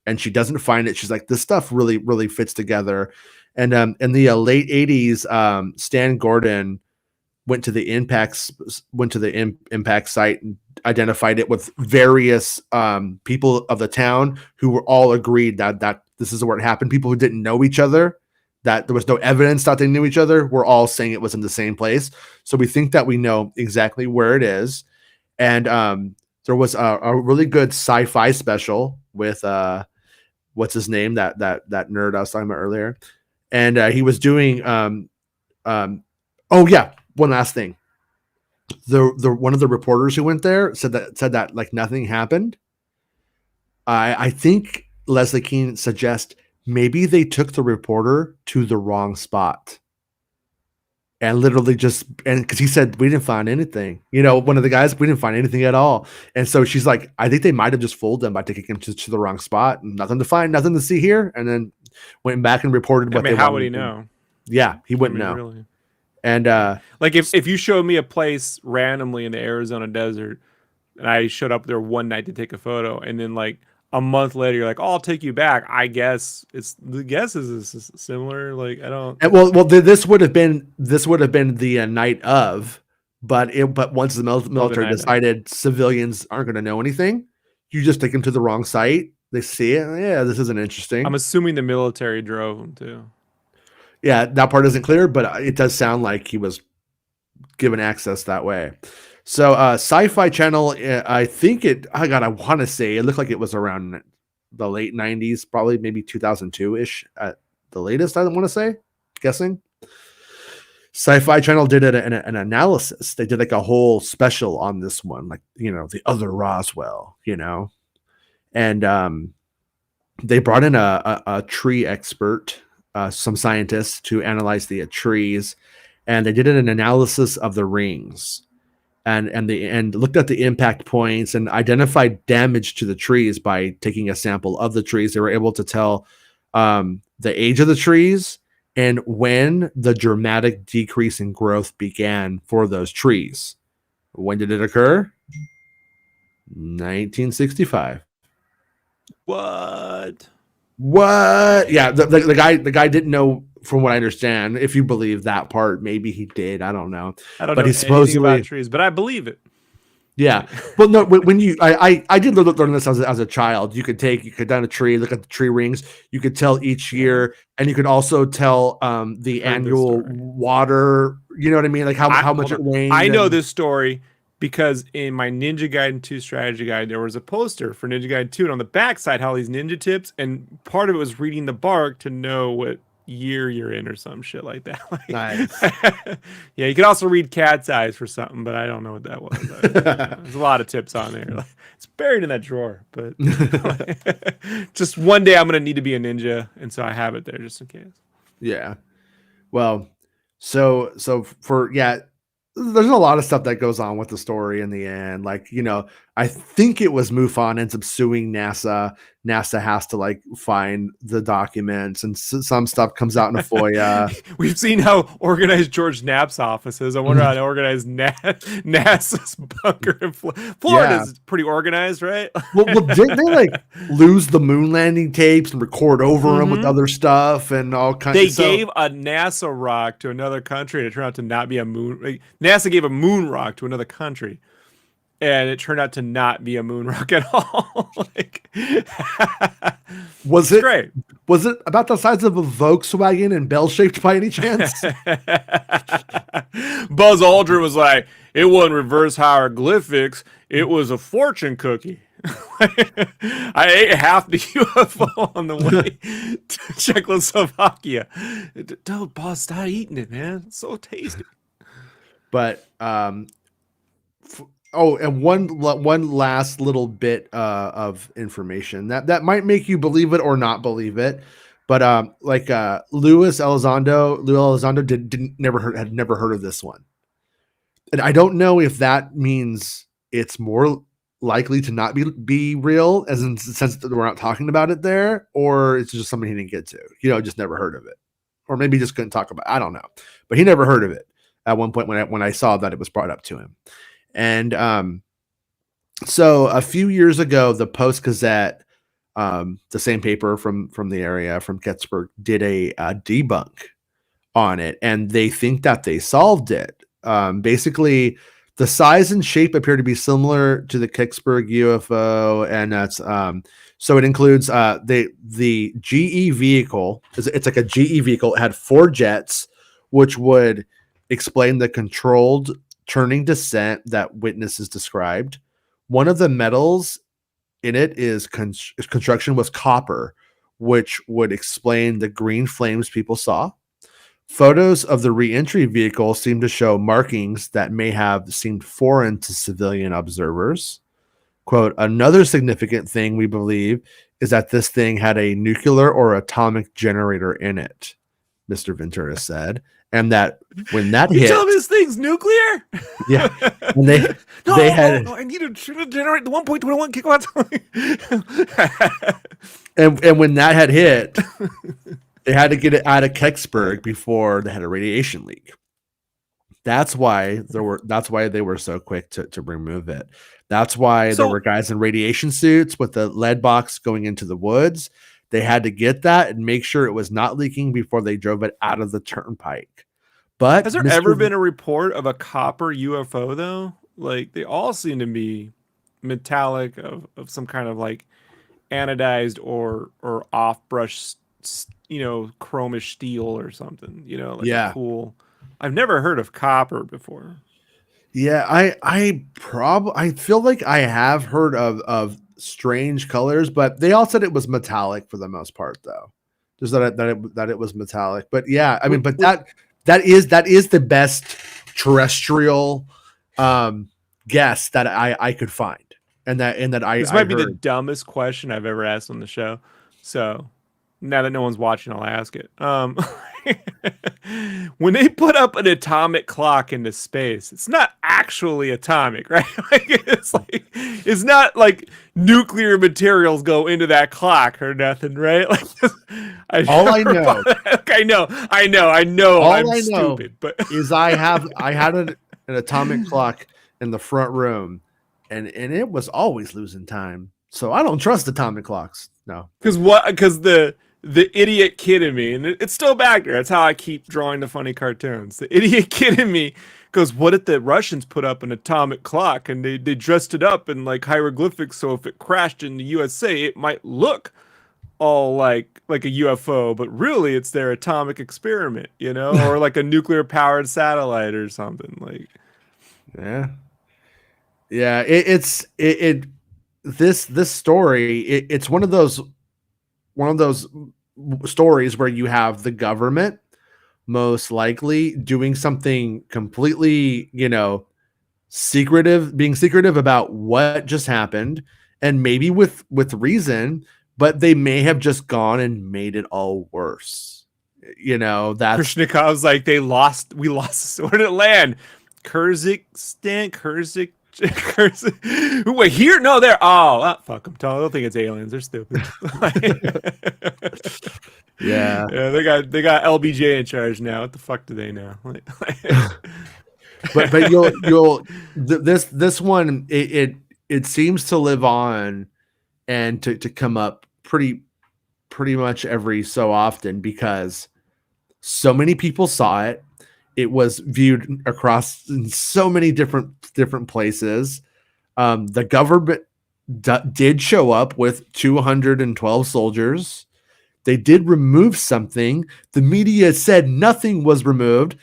And she doesn't find it. She's like, this stuff really fits together. And in the late '80s, Stan Gordon went to the impact site and identified it with various people of the town who were all agreed that this is where it happened. People who didn't know each other, that there was no evidence that they knew each other, were all saying it was in the same place. So we think that we know exactly where it is. And there was a really good sci-fi special with what's his name, that nerd I was talking about earlier, and he was doing oh yeah, one last thing. The one of the reporters who went there said that like nothing happened. I think Leslie Keene suggests maybe they took the reporter to the wrong spot. And literally because he said, we didn't find anything. One of the guys, we didn't find anything at all. And so she's like, I think they might have just fooled them by taking him to the wrong spot. Nothing to find, nothing to see here. And then went back and reported what they wanted. How would he know? Yeah, he wouldn't know. Really. And like if you showed me a place randomly in the Arizona desert and I showed up there one night to take a photo, and then like a month later you're like, oh, I'll take you back. I guess the guess is similar. Like I don't. And well, this would have been the night of, but once the military decided civilians aren't going to know anything, you just take them to the wrong site. They see it. Yeah, this isn't interesting. I'm assuming the military drove them too. Yeah, that part isn't clear, but it does sound like he was given access that way. So Sci-Fi Channel, I want to say it looked like it was around the late 90s, probably maybe 2002-ish at the latest, I want to say, guessing. Sci-Fi Channel did an analysis. They did like a whole special on this one, like, the other Roswell, and they brought in a tree expert, some scientists to analyze the trees, and they did an analysis of the rings. And looked at the impact points and identified damage to the trees by taking a sample of the trees. They were able to tell the age of the trees and when the dramatic decrease in growth began for those trees. When did it occur? 1965. What? Yeah, the guy didn't know, from what I understand. If you believe that part, maybe he did. I don't know. I don't know anything about trees, but I believe it. Yeah. Well, no, when I did learn this as a child. You could down a tree, look at the tree rings. You could tell each year, and you could also tell the annual water. You know what I mean? Like how much it rained. I know this story because in my Ninja Gaiden 2 strategy guide, there was a poster for Ninja Gaiden 2, and on the backside, all these ninja tips, and part of it was reading the bark to know what year you're in or some shit like that. Nice. Yeah, you could also read Cat's Eyes for something, but I don't know what that was. There's a lot of tips on there. It's buried in that drawer, but just one day I'm gonna need to be a ninja, and so I have it there just in case. Yeah. Well, so there's a lot of stuff that goes on with the story in the end. Like, I think it was MUFON ends up suing NASA. NASA has to like find the documents, and some stuff comes out in a FOIA. We've seen how organized George Knapp's office is. I wonder how organized NASA's bunker in Florida is pretty organized, right? well, didn't they like lose the moon landing tapes and record over them with other stuff and all kinds? They gave a NASA rock to another country, and it turned out to not be a moon. Like, NASA gave a moon rock to another country, and it turned out to not be a moon rock at all. Was it great? Was it about the size of a Volkswagen and bell-shaped by any chance? Buzz Aldrin was like, it wasn't reverse hieroglyphics, it was a fortune cookie. I ate half the UFO on the way to Czechoslovakia. Don't, Buzz, stop eating it, man. It's so tasty. But Oh, and one last little bit of information that might make you believe it or not believe it, but Louis Elizondo had never heard of this one, and I don't know if that means it's more likely to not be real, as in the sense that we're not talking about it there, or it's just something he didn't get to, just never heard of it, or maybe he just couldn't talk about it. I don't know, but he never heard of it at one point when I saw that it was brought up to him. And so a few years ago, the Post-Gazette, the same paper from the area, from Kecksburg, did a debunk on it, and they think that they solved it. Basically, the size and shape appear to be similar to the Kecksburg UFO, and that's so it includes the GE vehicle. It's like a GE vehicle. It had 4 jets, which would explain the controlled turning descent that witnesses described. One of the metals in it is construction was copper, which would explain the green flames people saw. Photos of the re-entry vehicle seem to show markings that may have seemed foreign to civilian observers. Quote, another significant thing we believe is that this thing had a nuclear or atomic generator in it, Mr. Ventura said. And that when that hit, tell me this thing's nuclear? Yeah, and they had. I need to generate the 1.21 kilowatts. and when that had hit, they had to get it out of Kecksburg before they had a radiation leak. That's why they were so quick to remove it. That's why there were guys in radiation suits with the lead box going into the woods. They had to get that and make sure it was not leaking before they drove it out of the turnpike. But has there ever been a report of a copper UFO though? Like they all seem to be metallic of some kind of like anodized or off brush, chromish steel or something. Like cool. I've never heard of copper before. Yeah, I feel like I have heard of strange colors, but they all said it was metallic for the most part, though. Just that it was metallic. But yeah, I mean, but that is the best terrestrial guess that I could find, and that this might be the dumbest question I've ever asked on the show. So now that no one's watching, I'll ask it. When they put up an atomic clock into space, it's not actually atomic, right? It's not like nuclear materials go into that clock or nothing, right? Like I know. All I'm I know stupid, but is I had an atomic clock in the front room, and it was always losing time. So I don't trust atomic clocks. No, because the idiot kid in me, and it's still back there. That's how I keep drawing the funny cartoons. The idiot kid in me goes, what if the Russians put up an atomic clock and they dressed it up in like hieroglyphics, so if it crashed in the USA, it might look all like a UFO, but really it's their atomic experiment, or like a nuclear powered satellite or something. Like, yeah. This story, it's one of those stories where you have the government most likely doing something completely, being secretive about what just happened, and maybe with reason, but they may have just gone and made it all worse. That's Krishnikov's like, we lost the sword at land. Kyrgyzstan. Wait, here? No, there. Oh, fuck them. I don't think it's aliens. They're stupid. Yeah. They got LBJ in charge now. What the fuck do they know? but this one it seems to live on and to come up pretty much every so often, because so many people saw it. It was viewed across in so many different places. The government did show up with 212 soldiers. They did remove something. The media said nothing was removed,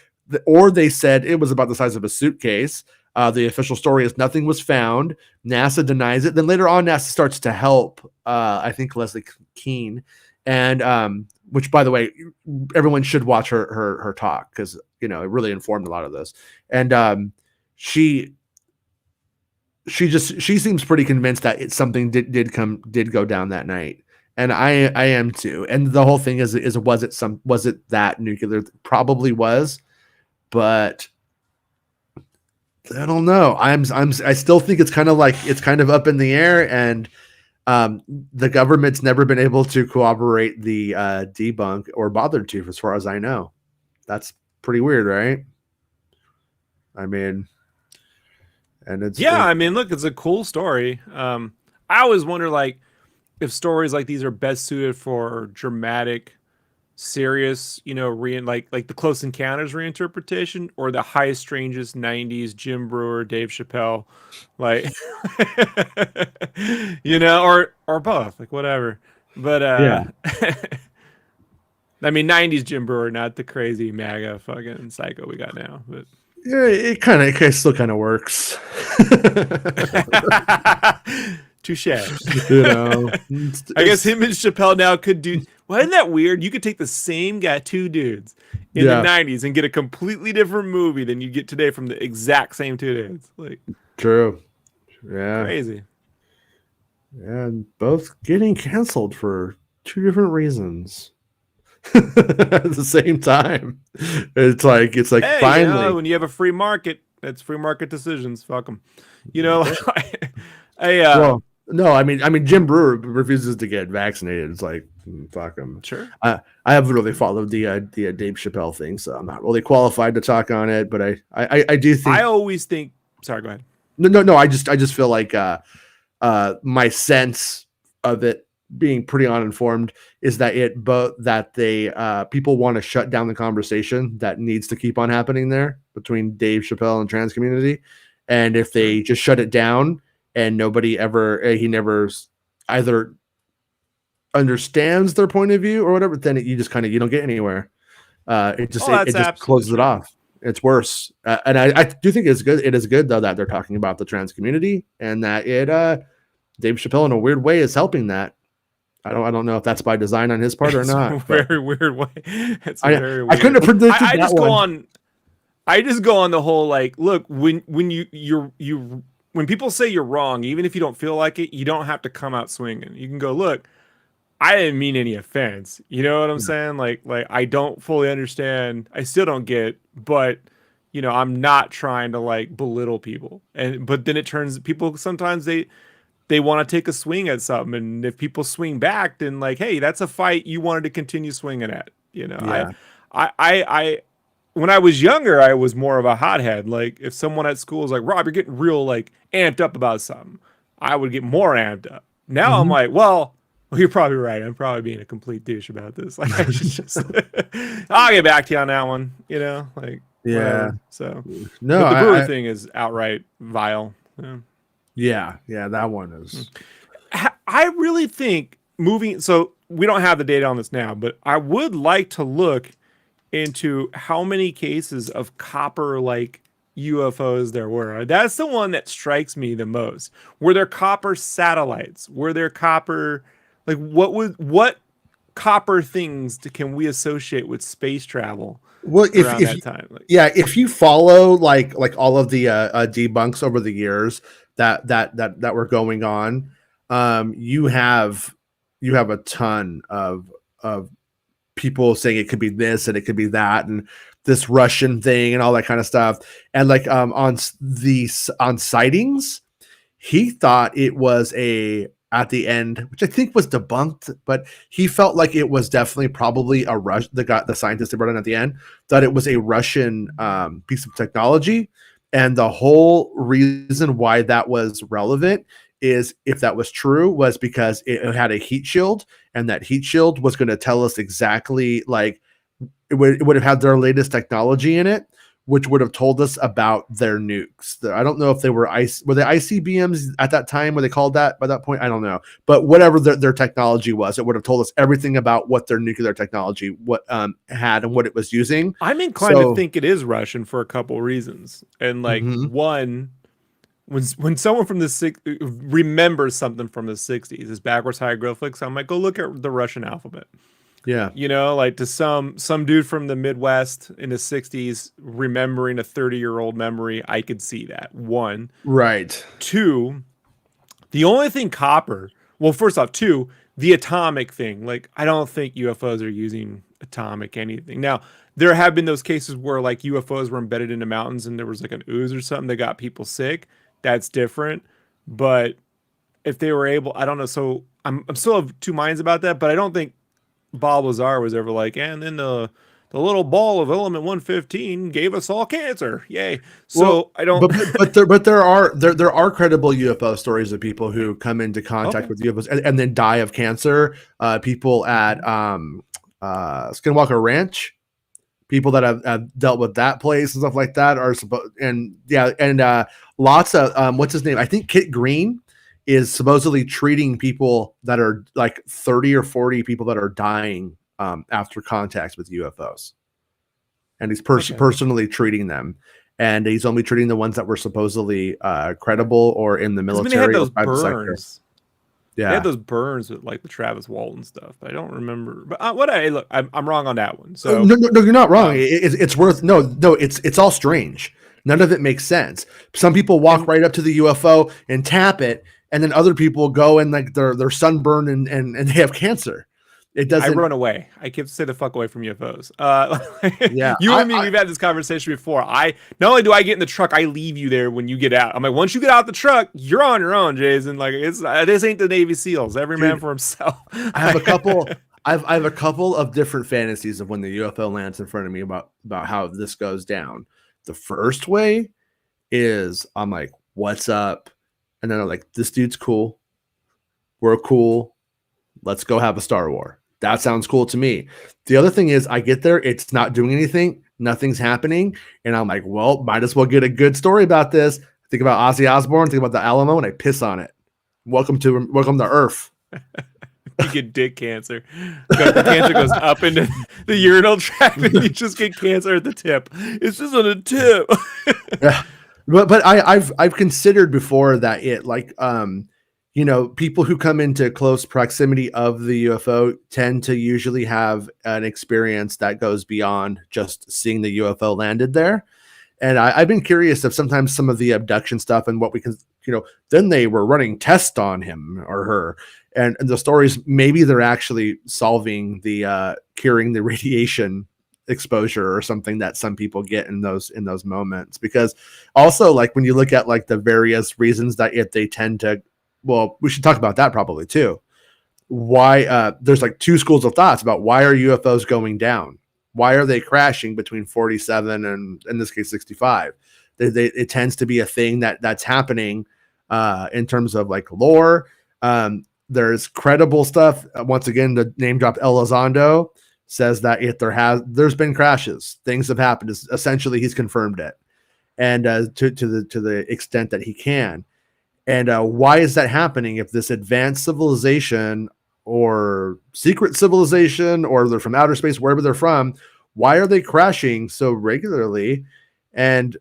or they said it was about the size of a suitcase. The official story is nothing was found. NASA denies it. Then later on, NASA starts to help, I think, Leslie Keene. And which, by the way, everyone should watch her talk, because it really informed a lot of this. And she seems pretty convinced that something did go down that night, and I am too. And the whole thing is was it that nuclear? Probably was, but I don't know. I still think it's kind of up in the air, and the government's never been able to corroborate the debunk or bothered to, as far as I know. That's pretty weird, right? I mean, and I mean, look, it's a cool story. I always wonder, like, if stories like these are best suited for dramatic, serious, like the Close Encounters reinterpretation, or the highest, strangest '90s Jim Brewer, Dave Chappelle, like, or both, like whatever. But yeah. I mean, '90s Jim Brewer, not the crazy MAGA fucking psycho we got now, but. Yeah, it still kind of works. Touche. I guess him and Chappelle now could do. Well, isn't that weird? You could take the same guy, two dudes, in the '90s, and get a completely different movie than you get today from the exact same two dudes. Like, true. Yeah. Crazy. And both getting canceled for two different reasons. At the same time, it's like hey, finally, when you have a free market, that's free market decisions. Fuck them, no, I mean, Jim Brewer refuses to get vaccinated. It's like, fuck him. Sure. I haven't really followed the Dave Chappelle thing, so I'm not really qualified to talk on it. But I do think, I always think. Sorry, go ahead. No. I just feel like my sense of it being pretty uninformed is that people want to shut down the conversation that needs to keep on happening there between Dave Chappelle and trans community. And if they just shut it down and nobody he never either understands their point of view or whatever, then you just you don't get anywhere. It just closes it off. It's worse. And I do think it's good. It is good though that they're talking about the trans community, and that Dave Chappelle in a weird way is helping that. I don't know if that's by design on his part or not. Very weird way. It's very weird. I couldn't have predicted I just that go one. I just go on the whole, like, look, when when people say you're wrong, even if you don't feel like it, you don't have to come out swinging. You can go, look, I didn't mean any offense. You know what I'm saying? Like I don't fully understand. I still don't get, but I'm not trying to like belittle people. But then it turns people sometimes they want to take a swing at something, and if people swing back, then like, hey, that's a fight you wanted to continue swinging at. I when I was younger, I was more of a hothead. Like if someone at school was like, Rob, you're getting real like amped up about something, I would get more amped up. Now I'm like, well, you're probably right. I'm probably being a complete douche about this. Like I should just I'll get back to you on that one. Whatever. So no, but the Brewer thing is outright vile. Yeah, that one is. I really think so we don't have the data on this now, but I would like to look into how many cases of copper like UFOs there were. That's the one that strikes me the most. Were there copper satellites? Were there copper, like what copper things can we associate with space travel? Well, if you follow like all of the debunks over the years that were going on, you have a ton of people saying it could be this and it could be that and this Russian thing and all that kind of stuff. And like on sightings, he thought it was at the end, which I think was debunked, but he felt like it was definitely probably a Rush. The scientist that brought in at the end thought it was a Russian piece of technology, and the whole reason why that was relevant is, if that was true, was because it had a heat shield, and that heat shield was going to tell us exactly, like it would have had their latest technology in it, which would have told us about their nukes. I don't know if they were they ICBMs at that time, were they called that by that point? I don't know. But whatever their technology was, it would have told us everything about what their nuclear technology had and what it was using. I'm inclined to think it is Russian for a couple reasons. And like one, when someone from the remembers something from the 60s is backwards hieroglyphics, I'm like, go look at the Russian alphabet. Yeah. You know, like to some dude from the Midwest in the 60s remembering a 30-year-old memory, I could see that. One. Right. Two, the only thing copper, well, first off, two, the atomic thing. Like, I don't think UFOs are using atomic anything. Now, there have been those cases where like UFOs were embedded into mountains and there was like an ooze or something that got people sick. That's different. But if they were able, I don't know. So I'm still of two minds about that, but I don't think Bob Lazar was ever like, and then the little ball of element 115 gave us all cancer. Yay. So Well, I don't but there are credible UFO stories of people who come into contact with UFOs and then die of cancer. People at Skinwalker Ranch, people that have dealt with that place and stuff like that are supposed, and lots of what's his name? I think Kit Green is supposedly treating people that are like 30 or 40 people that are dying after contacts with UFOs. And he's personally treating them. And he's only treating the ones that were supposedly credible or in the military. They had those or burns. Sector. Yeah, they had those burns with like the Travis Walton stuff. But I don't remember. But look, I'm wrong on that one. So no, you're not wrong. It's worth it's all strange. None of it makes sense. Some people walk right up to the UFO and tap it, and then other people go and like they're sunburned and they have cancer. It doesn't. I run away. I keep stay the fuck away from UFOs. Yeah, you and me, we've had this conversation before. Not only do I get in the truck, I leave you there when you get out. I'm like, once you get out the truck, you're on your own, Jason. Like this ain't the Navy SEALs. Every man for himself. I have a couple. I have a couple of different fantasies of when the UFO lands in front of me about how this goes down. The first way is I'm like, what's up? And then I'm like, this dude's cool. We're cool. Let's go have a Star War. That sounds cool to me. The other thing is I get there, it's not doing anything. Nothing's happening. And I'm like, well, might as well get a good story about this. Think about Ozzy Osbourne, think about the Alamo, and I piss on it. Welcome to Earth. You get dick cancer. The cancer goes up into the urinal tract and you just get cancer at the tip. It's just on the tip. Yeah. But I've considered before that people who come into close proximity of the UFO tend to usually have an experience that goes beyond just seeing the UFO landed there. And I've been curious if sometimes some of the abduction stuff and what we can, then they were running tests on him or her. And the stories, maybe they're actually solving the curing the radiation exposure or something that some people get in those moments. Because also, like when you look at like the various reasons that they tend to, well, we should talk about that probably too. Why there's like two schools of thoughts about why are UFOs going down? Why are they crashing between 47 and in this case 65? It tends to be a thing that's happening in terms of like lore. There's credible stuff. Once again, the name drop Elizondo says that if there's been crashes, things have happened. Essentially, he's confirmed it, and to the extent that he can. And why is that happening? If this advanced civilization or secret civilization, or they're from outer space, wherever they're from, why are they crashing so regularly? And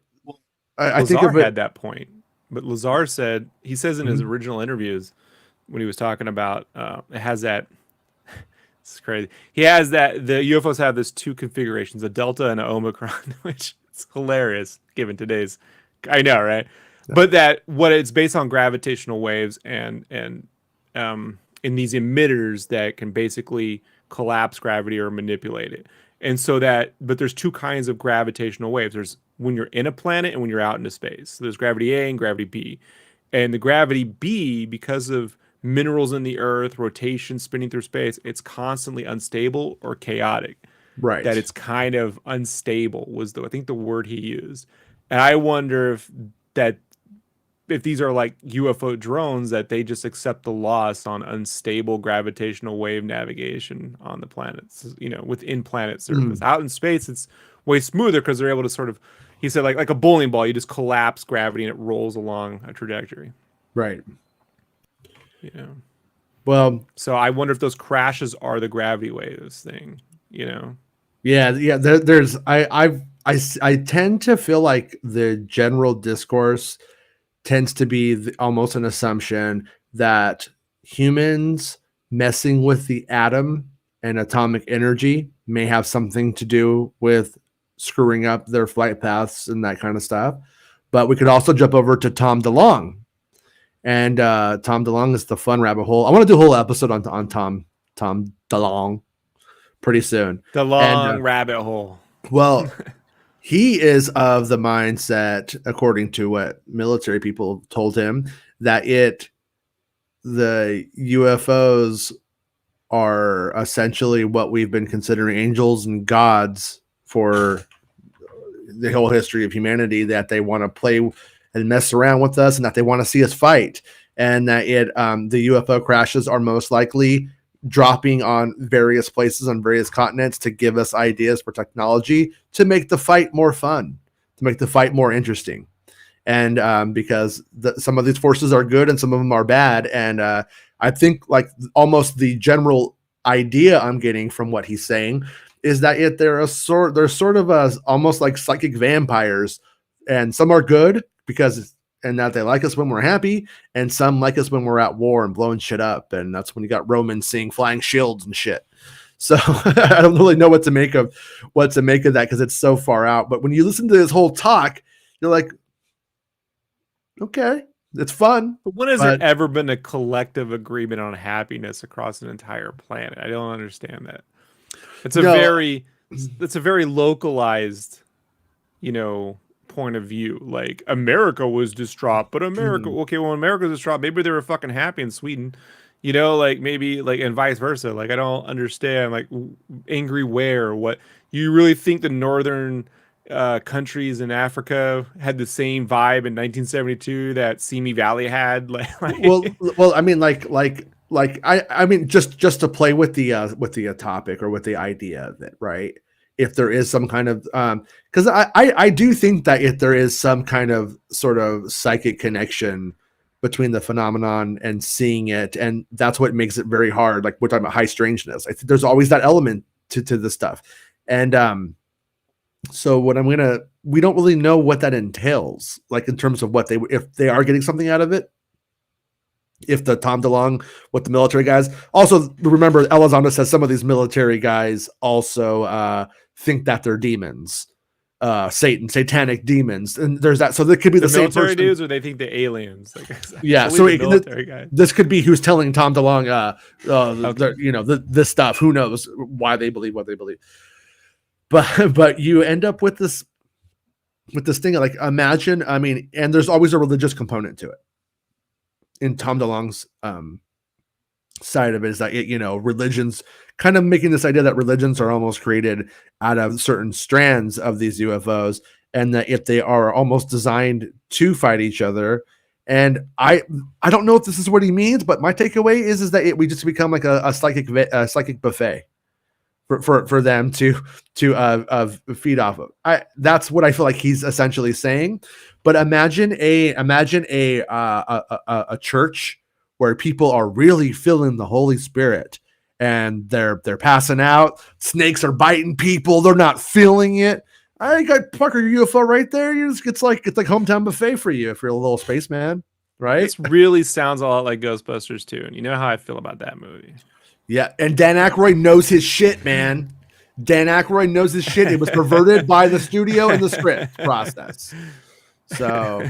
I think of it at that point, but Lazar said, he says in his original interviews when he was talking about it has that. It's crazy. He has that the UFOs have this two configurations, a Delta and an Omicron, which is hilarious given today's. I know, right? Yeah. But that what it's based on gravitational waves and in these emitters that can basically collapse gravity or manipulate it. And so but there's two kinds of gravitational waves. There's when you're in a planet and when you're out into space. So there's gravity A and gravity B. And the gravity B, because of minerals in the earth, rotation, spinning through space, it's constantly unstable or chaotic. Right. That it's kind of unstable was I think the word he used. And I wonder if these are like UFO drones, that they just accept the loss on unstable gravitational wave navigation on the planets, within planet surface. Out in space, it's way smoother because they're able to sort of, he said, like a bowling ball, you just collapse gravity and it rolls along a trajectory. Right. Well, so I wonder if those crashes are the gravity waves thing, Yeah. There's, I tend to feel like the general discourse tends to be almost an assumption that humans messing with the atom and atomic energy may have something to do with screwing up their flight paths and that kind of stuff. But we could also jump over to Tom DeLonge. And Tom DeLonge is the fun rabbit hole. I want to do a whole episode on Tom DeLonge pretty soon. The long rabbit hole. Well, he is of the mindset, according to what military people told him, that the UFOs are essentially what we've been considering angels and gods for the whole history of humanity, that they want to play and mess around with us, and that they want to see us fight, and that the UFO crashes are most likely dropping on various places on various continents to give us ideas for technology to make the fight more fun, to make the fight more interesting. And because some of these forces are good and some of them are bad. And I think like almost the general idea I'm getting from what he's saying is that they're sort of almost like psychic vampires, and some are good and that they like us when we're happy, and some like us when we're at war and blowing shit up. And that's when you got Romans seeing flying shields and shit. So I don't really know what to make of that, because it's so far out. But when you listen to this whole talk, you're like, okay, it's fun. But when has there ever been a collective agreement on happiness across an entire planet? I don't understand that. It's a very localized, point of view. Like, America was distraught, but okay, well, America was distraught, maybe they were fucking happy in Sweden, like maybe like, and vice versa. Like, I don't understand, like, angry where, what you really think the northern countries in Africa had the same vibe in 1972 that Simi Valley had? Well, I mean, I mean, just to play with the topic or with the idea of it, right? If there is some kind of because I do think that if there is some kind of sort of psychic connection between the phenomenon and seeing it, and that's what makes it very hard. Like, we're talking about high strangeness. I think there's always that element to this stuff. And so we don't really know what that entails, like in terms of if they are getting something out of it. If the Tom DeLonge with the military guys, also remember Elizondo says some of these military guys also think that they're demons, satanic demons, and there's that. So there could be the same military person. Dudes, or they think the aliens. Yeah, so this could be who's telling Tom DeLonge, this stuff. Who knows why they believe what they believe? But you end up with this thing, like, imagine. I mean, and there's always a religious component to it. In Tom DeLonge's side of it is that religions, kind of making this idea that religions are almost created out of certain strands of these UFOs, and that if they are almost designed to fight each other. And I don't know if this is what he means, but my takeaway is that we just become like a psychic buffet for them to feed off of. That's what I feel like he's essentially saying. But imagine a church where people are really feeling the Holy Spirit, and they're passing out. Snakes are biting people. They're not feeling it. I got Parker UFO right there. It's like hometown buffet for you if you're a little spaceman, right? This really sounds a lot like Ghostbusters 2, and you know how I feel about that movie. Yeah, and Dan Aykroyd knows his shit, man. Dan Aykroyd knows his shit. It was perverted by the studio and the script process. So,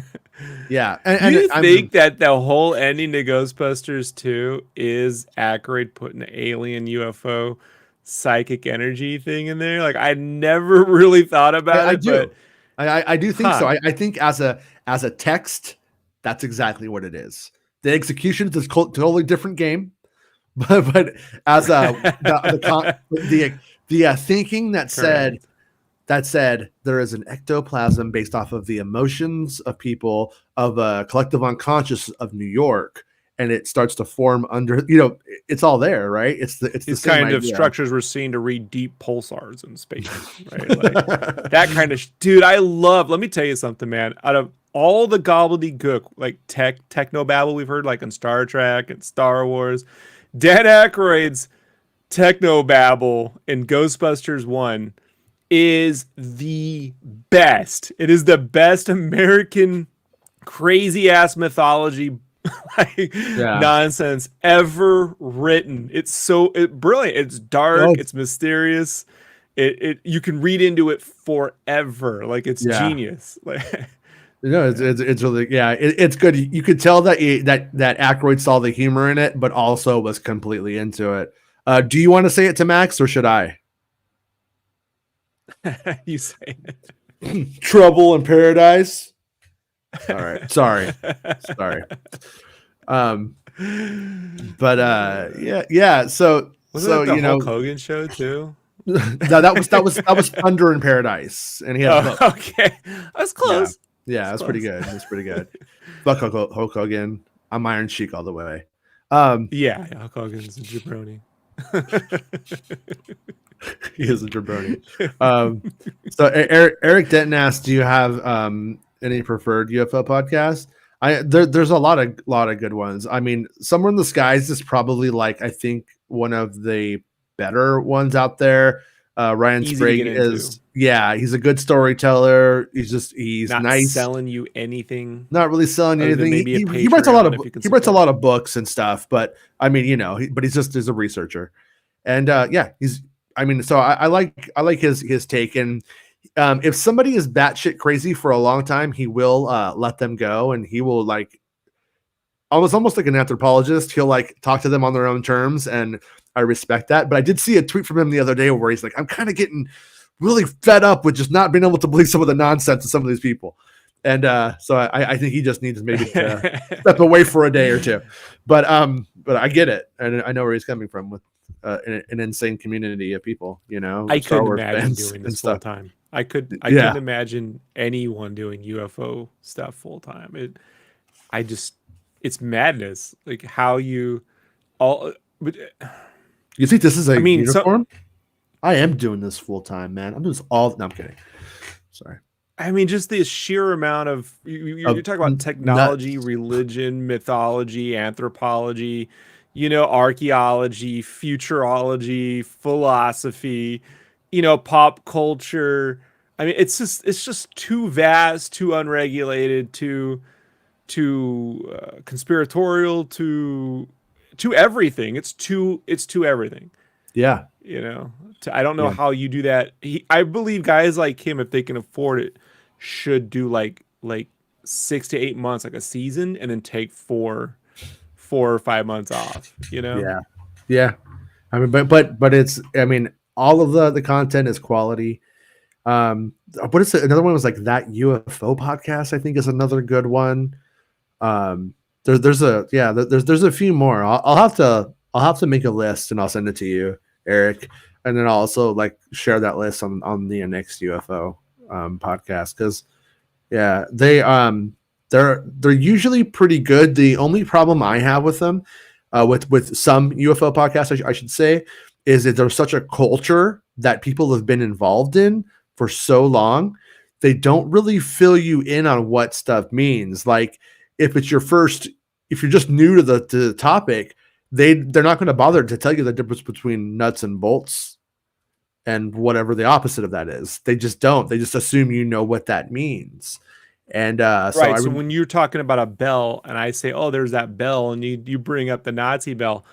yeah. And do you think that the whole ending to Ghostbusters 2 is Aykroyd putting the alien UFO psychic energy thing in there? Like, I never really thought about it. But I do think so. I think as a text, that's exactly what it is. The execution is a totally different game. But as the thinking that said there is an ectoplasm based off of the emotions of people, of a collective unconscious of New York, and it starts to form under, it's all there, right? It's the same kind of structures we're seeing to read deep pulsars in space, right? Like, that kind of dude. Let me tell you something, man. Out of all the gobbledygook, like techno babble we've heard, like in Star Trek and Star Wars, Dan Aykroyd's technobabble in Ghostbusters 1 is the best. It is the best American crazy ass mythology like nonsense ever written. It's brilliant. It's dark. It's mysterious. It you can read into it forever. Like it's genius. Like it's really it's good. You could tell that that Aykroyd saw the humor in it, but also was completely into it. Do you want to say it to Max or should I? You say it. Trouble in Paradise. All right, sorry. But yeah. So wasn't it the Hulk Hogan show too? that was Thunder in Paradise, and he had okay, that's close. Yeah, that's pretty good. That's pretty good. Fuck Hulk Hogan. I'm Iron Sheik all the way. Yeah, Hulk Hogan's a jabroni. He is a jabroni. So Eric Denton asked, "Do you have any preferred UFO podcasts?" There's a lot of good ones. I mean, Somewhere in the Skies is probably I think one of the better ones out there. Ryan Sprague is he's a good storyteller. He's not nice, selling you anything. Not really selling you anything. He writes a lot of books and stuff. But I mean, he's a researcher, and so I like his take. And if somebody is batshit crazy for a long time, he will let them go, and he will almost like an anthropologist. He'll talk to them on their own terms, and I respect that. But I did see a tweet from him the other day where he's like, I'm kind of getting really fed up with just not being able to believe some of the nonsense of some of these people. And so I think he just needs maybe to step away for a day or two. But I get it. And I know where he's coming from with an insane community of people, I couldn't imagine doing this full time. I couldn't imagine anyone doing UFO stuff full time. It's madness. Like how you all. You think this is a uniform? I am doing this full time, man. I'm doing this all. No, I'm kidding. Sorry. I mean, just the sheer amount of you're talking about technology, religion, mythology, anthropology, archaeology, futurology, philosophy, pop culture. I mean, it's just too vast, too unregulated, too conspiratorial, too everything. It's too everything. Yeah. I don't know how you do that. I believe guys like him, if they can afford it, should do like 6 to 8 months, like a season, and then take 4 or 5 months off. Yeah. I mean, but it's. I mean, all of the content is quality. What is it? Another one was like That UFO Podcast. I think is another good one. There's a few more. I'll have to make a list and I'll send it to you, Eric, and then I'll also share that list on the next UFO podcast, because they're usually pretty good. The only problem I have with them, with some UFO podcasts, I should say, is that there's such a culture that people have been involved in for so long, they don't really fill you in on what stuff means. Like if you're just new to the topic, they're not going to bother to tell you the difference between nuts and bolts and whatever the opposite of that is. They just don't. They just assume you know what that means. And so when you're talking about a bell and I say, oh, there's that bell, and you bring up the Nazi bell,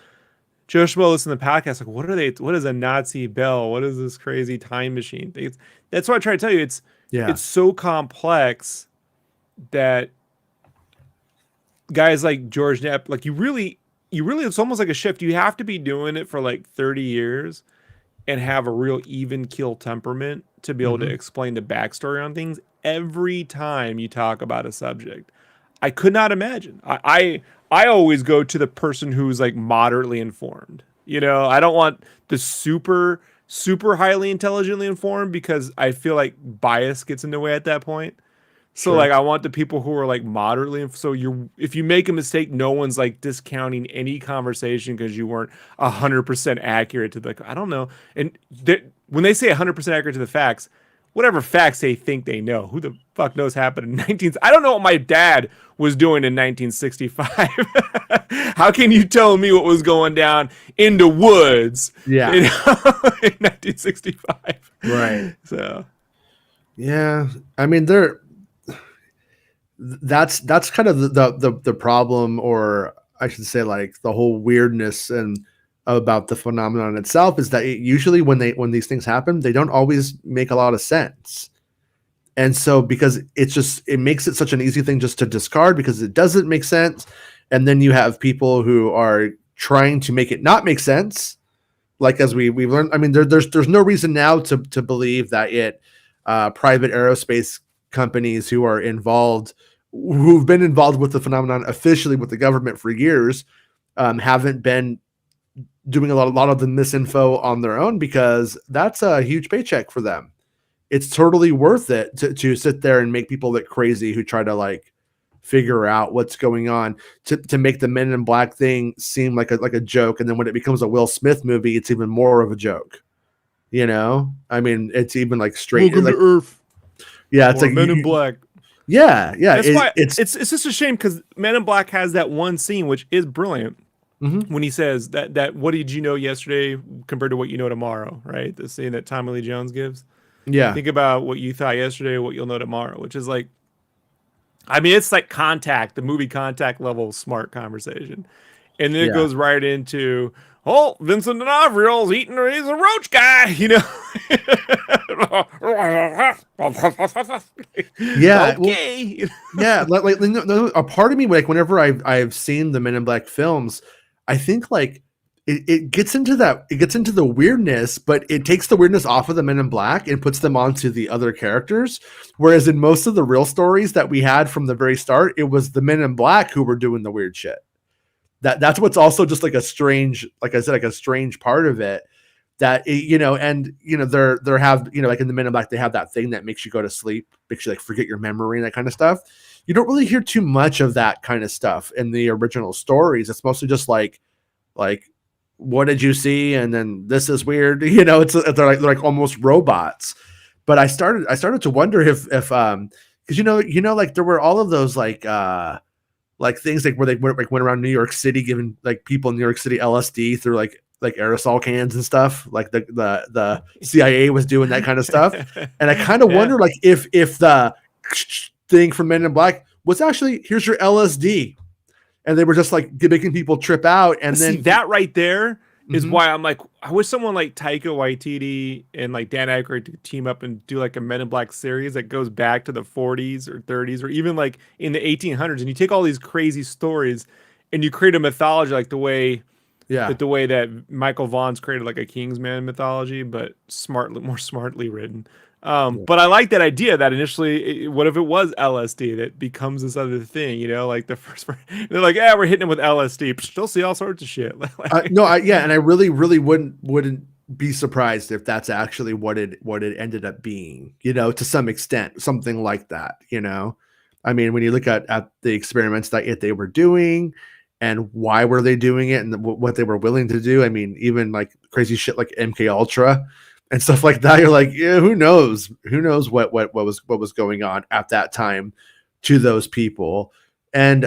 Joe Schmo listen to the podcast, like, what is a Nazi bell? What is this crazy time machine thing? That's what I try to tell you. It's so complex that guys like George Knapp, like you really, it's almost like a shift. You have to be doing it for like 30 years and have a real even keel temperament to be able to explain the backstory on things every time you talk about a subject. I could not imagine. I always go to the person who's like moderately informed. I don't want the super, super highly intelligently informed, because I feel like bias gets in the way at that point. So like I want the people who are like moderately. So if you make a mistake, no one's like discounting any conversation because you weren't 100% accurate to I don't know. And when they say 100% accurate to the facts, whatever facts they think they know, who the fuck knows happened in I don't know what my dad was doing in 1965. How can you tell me what was going down in the woods? Yeah. In 1965. Right. So. Yeah. I mean, that's kind of the problem, or I should say, like, the whole weirdness and about the phenomenon itself, is that usually when these things happen, they don't always make a lot of sense. And so, because it makes it such an easy thing just to discard because it doesn't make sense. And then you have people who are trying to make it not make sense. Like, as we've learned, I mean, there's no reason now to believe that private aerospace companies who've been involved with the phenomenon officially with the government for years, haven't been doing a lot of the misinfo on their own, because that's a huge paycheck for them. It's totally worth it to sit there and make people look crazy who try to, like, figure out what's going on, to make the Men in Black thing seem like a joke. And then when it becomes a Will Smith movie, it's even more of a joke. You know, I mean, it's even like straight. Welcome like, to Earth. Yeah, it's like Men in Black. Yeah. That's why it's just a shame, because Men in Black has that one scene which is brilliant. Mm-hmm. When he says that what did you know yesterday compared to what you know tomorrow, right? The scene that Tommy Lee Jones gives. Yeah. Think about what you thought yesterday, what you'll know tomorrow, which is like, I mean, it's like Contact, the movie Contact level smart conversation. And then it goes right into, oh, Vincent D'Onofrio's he's a roach guy, you know? Yeah. Okay. Yeah. Like, a part of me, like, whenever I've seen the Men in Black films, I think, like, it gets into the weirdness, but it takes the weirdness off of the Men in Black and puts them onto the other characters. Whereas in most of the real stories that we had from the very start, it was the Men in Black who were doing the weird shit. That's what's also just like a strange, like I said, like a strange part of it, that, and, there have, like in the Men in Black, they have that thing that makes you go to sleep, makes you, like, forget your memory and that kind of stuff. You don't really hear too much of that kind of stuff in the original stories. It's mostly just like, what did you see? And then this is weird. They're like almost robots. But I started to wonder if because like there were all of those like things like where they went around New York City giving, like, people in New York City LSD through like aerosol cans and stuff. Like the CIA was doing that kind of stuff. And I kind of wonder, like, if the thing from Men in Black was actually, here's your LSD. And they were just like making people trip out. And see, then that right there is why I'm like, I wish someone like Taika Waititi and like Dan Aykroyd to team up and do like a Men in Black series that goes back to the 40s or 30s or even like in the 1800s. And you take all these crazy stories and you create a mythology like the way that Michael Vaughn's created like a Kingsman mythology, but more smartly written. But I like that idea that initially, what if it was LSD that becomes this other thing, like the first, they're like, yeah, we're hitting him with LSD. Still see all sorts of shit. And I really wouldn't be surprised if that's actually what it ended up being, to some extent, something like that, I mean, when you look at the experiments that they were doing and why were they doing it and what they were willing to do. I mean, even like crazy shit like MK Ultra and stuff like that. You're like, yeah, who knows what was going on at that time to those people. And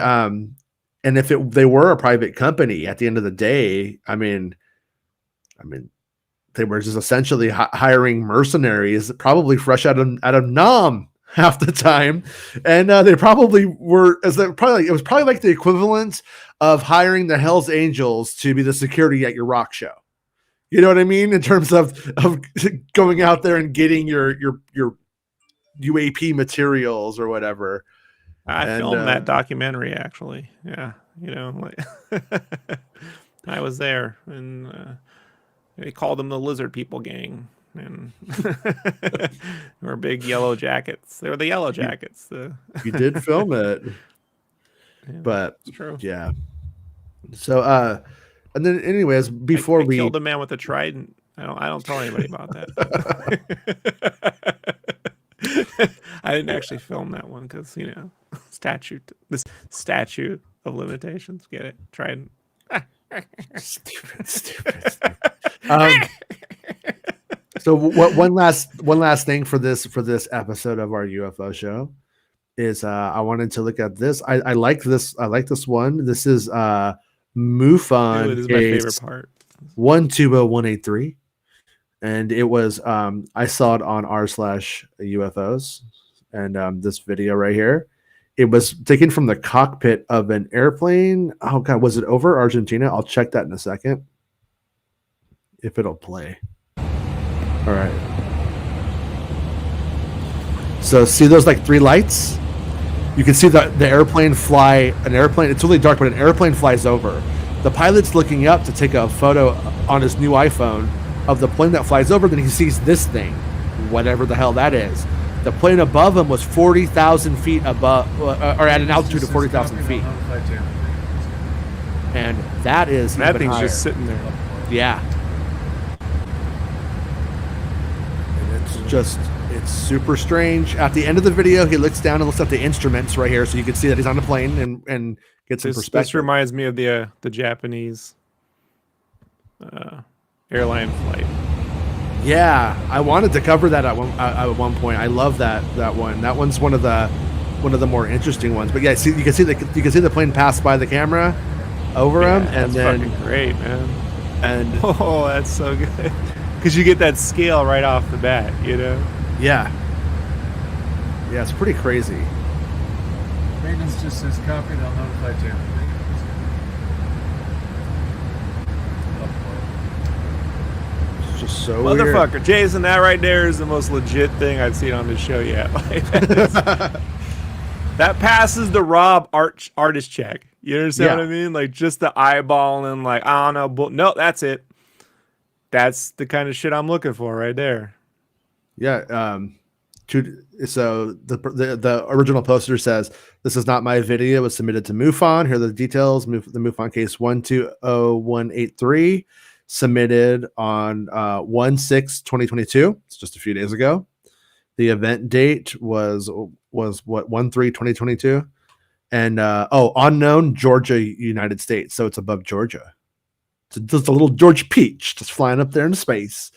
if they were a private company at the end of the day, I mean, they were just essentially hiring mercenaries, probably fresh out of Nam half the time. And they probably were, it was probably like the equivalent of hiring the Hells Angels to be the security at your rock show. You know what I mean? In terms of going out there and getting your UAP materials or whatever. I filmed that documentary, actually. Yeah. I was there, and they called them the Lizard People Gang. And they were big yellow jackets. They were the yellow jackets. You did film it. Yeah, but it's true. Yeah. So and then anyways, before I we killed a man with a trident. I don't tell anybody about that. I didn't actually film that one because this statute of limitations. Get it? Trident. Stupid. So one last thing for this episode of our UFO show is I wanted to look at this. I like this. I like this one. This is MUFON. This is my favorite part. 120183, and it was I saw it on r/UFOs, and this video right here It was taken from the cockpit of an airplane. Oh God, was it over Argentina? I'll check that in a second. If it'll play. All right. So see those like 3 lights? You can see the airplane fly. An airplane. It's really dark, but an airplane flies over. The pilot's looking up to take a photo on his new iPhone of the plane that flies over. Then he sees this thing, whatever the hell that is. The plane above him was 40,000 feet above, or at an altitude of 40,000 feet. And that is that thing's higher. just sitting there. Yeah. And it's super strange. At the end of the video, he looks down and looks at the instruments right here, so you can see that he's on the plane and gets some perspective. This reminds me of the Japanese airline flight. Yeah, I wanted to cover that at one point. I love that one. That one's one of the more interesting ones. But yeah, see, you can see the plane pass by the camera over him, and that's then fucking great, man. And oh, that's so good because you get that scale right off the bat, you know. Yeah, it's pretty crazy. Maintenance just says copy. They'll notify Jim. Just so motherfucker weird. Jason, that right there is the most legit thing I've seen on this show yet. Like, that passes the Rob artist check. You understand what I mean? Like just the eyeballing, like I don't know, but no, that's it. That's the kind of shit I'm looking for right there. Yeah. So the original poster says, "This is not my video. It was submitted to MUFON. Here are the details. The MUFON case 120183, submitted on 1/6/2022. It's just a few days ago. The event date was what 1/3/2022, and unknown, Georgia, United States. So it's above Georgia. It's just a little George Peach just flying up there in space."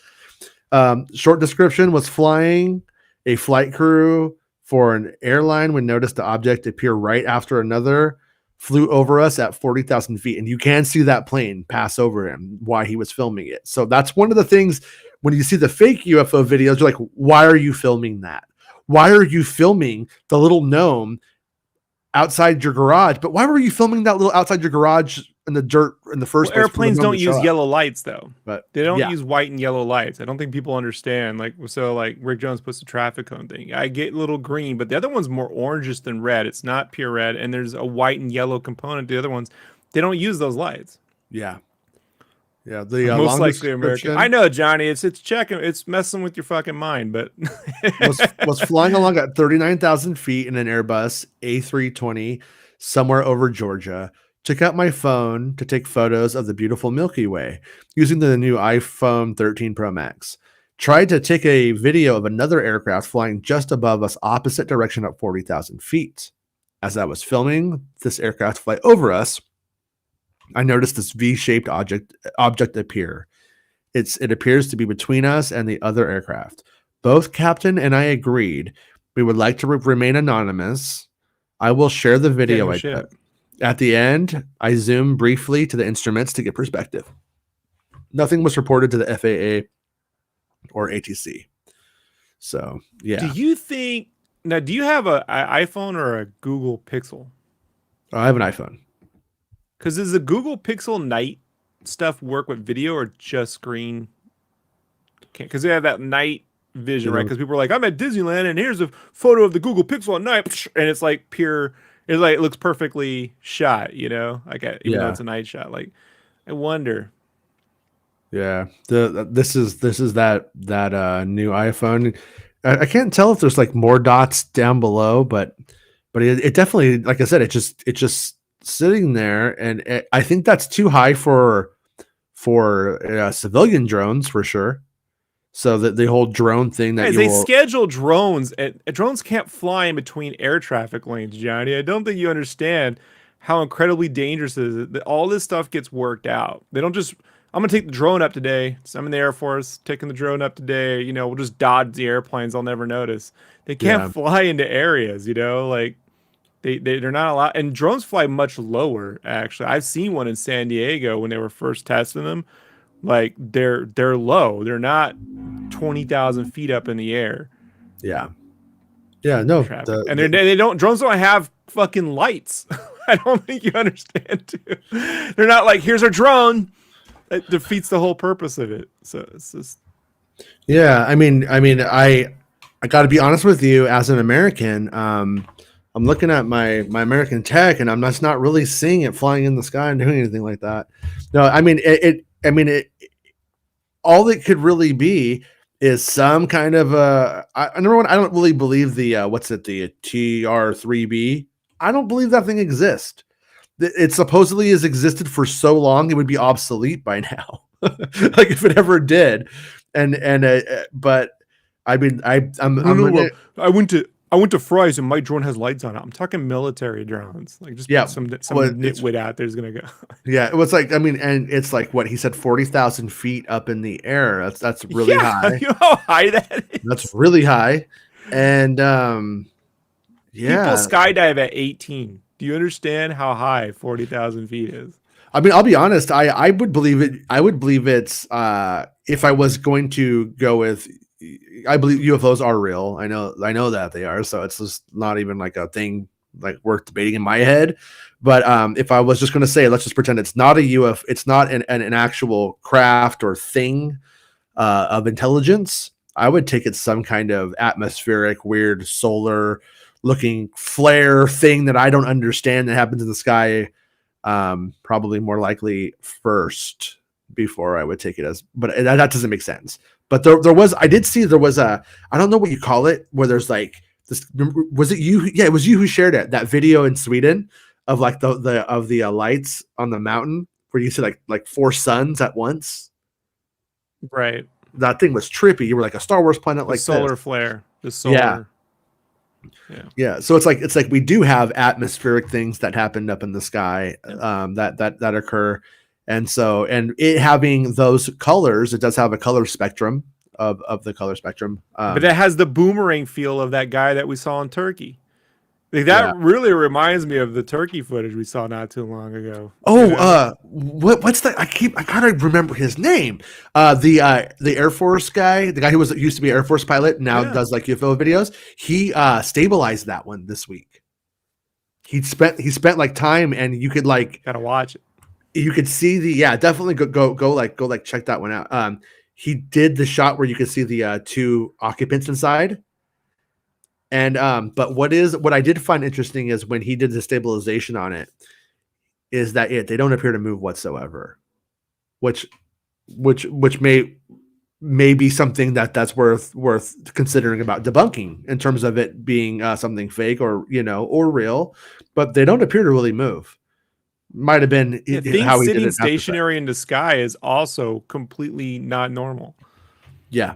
Short description was flying. A flight crew for an airline when noticed the object appear right after another flew over us at 40,000 feet. And you can see that plane pass over him while he was filming it. So that's one of the things when you see the fake UFO videos, you're like, why are you filming that? Why are you filming the little gnome outside your garage? But why were you filming that little outside your garage in the dirt in the first place? Airplanes don't use yellow lights though. But they don't use white and yellow lights. I don't think people understand. Like Rick Jones puts the traffic cone thing. I get little green, but the other one's more orangish than red. It's not pure red, and there's a white and yellow component. The other ones, they don't use those lights. Yeah. The most likely American. I know, Johnny. It's checking. It's messing with your fucking mind. But was flying along at 39,000 feet in an Airbus A320 somewhere over Georgia. Took out my phone to take photos of the beautiful Milky Way using the new iPhone 13 Pro Max. Tried to take a video of another aircraft flying just above us, opposite direction at 40,000 feet. As I was filming this aircraft fly over us, I noticed this V-shaped object appear. It appears to be between us and the other aircraft. Both captain and I agreed we would like to remain anonymous. I will share the video I took. At the end, I zoomed briefly to the instruments to get perspective. Nothing was reported to the FAA or ATC. So, yeah. Do you have an iPhone or a Google Pixel? I have an iPhone. Because does the Google Pixel night stuff work with video or just screen? Because they have that night vision, right? Because people are like, I'm at Disneyland and here's a photo of the Google Pixel at night. And it's like pure... It's like it looks perfectly shot, you know, like even though it's a night shot. Like, I wonder. Yeah, this is that new iPhone. I can't tell if there's like more dots down below, but it definitely, like I said, it's just sitting there, and I think that's too high for civilian drones for sure. So that the whole drone thing that they schedule drones, and drones can't fly in between air traffic lanes, Johnny. I don't think you understand how incredibly dangerous it is. All this stuff gets worked out. They don't just, I'm going to take the drone up today. So I'm in the Air Force, taking the drone up today. You know, we'll just dodge the airplanes. I'll never notice. They can't fly into areas, you know, like they're not allowed. And drones fly much lower, actually. I've seen one in San Diego when they were first testing them. Like they're low. They're not 20,000 feet up in the air. Yeah. Yeah, no, traffic. And they don't, drones don't have fucking lights. I don't think you understand too. They're not like, here's our drone. That defeats the whole purpose of it. So it's just. Yeah, I mean, I got to be honest with you. As an American, I'm looking at my American tech, and I'm just not really seeing it flying in the sky and doing anything like that. No, I mean, it all it could really be is some kind of number one. I don't really believe the the TR3B. I don't believe that thing exists. It supposedly has existed for so long it would be obsolete by now. Like if it ever did. But I mean, I went to Fry's and my drone has lights on it. I'm talking military drones. Like just some nitwit out there's gonna go. Yeah, it was like, I mean, and it's like what he said, 40,000 feet up in the air. That's really high. You know how high that is? That's really high. And people skydive at 18. Do you understand how high 40,000 feet is? I mean, I'll be honest. I would believe it. I would believe it's if I was going to go with. I believe UFOs are real. I know that they are. So it's just not even like a thing like worth debating in my head. But if I was just going to say, let's just pretend it's not a UFO. It's not an actual craft or thing of intelligence. I would take it some kind of atmospheric, weird, solar looking flare thing that I don't understand that happens in the sky. Probably more likely first before I would take it as, but that doesn't make sense. But I did see there was I don't know what you call it, where there's like this, was it you? Yeah, it was you who shared that video in Sweden of like the lights on the mountain where you see like 4 suns at once. Right. That thing was trippy. You were like a Star Wars planet, like solar flare. The solar. Yeah. So it's like we do have atmospheric things that happened up in the sky that occur. And so, and it having those colors, it does have a color spectrum of the color spectrum. But it has the boomerang feel of that guy that we saw in Turkey. Like that really reminds me of the Turkey footage we saw not too long ago. Oh, what's that? I gotta remember his name. The Air Force guy, the guy who used to be an Air Force pilot, now does like UFO videos. He stabilized that one this week. He spent like time, and you could like gotta watch it. You could see definitely go check that one out. He did the shot where you could see the 2 occupants inside. And but what I did find interesting is when he did the stabilization on it, is that they don't appear to move whatsoever, which may be something that's worth considering about debunking in terms of it being something fake or real, but they don't appear to really move. Might have been how he sitting stationary in the sky is also completely not normal. Yeah.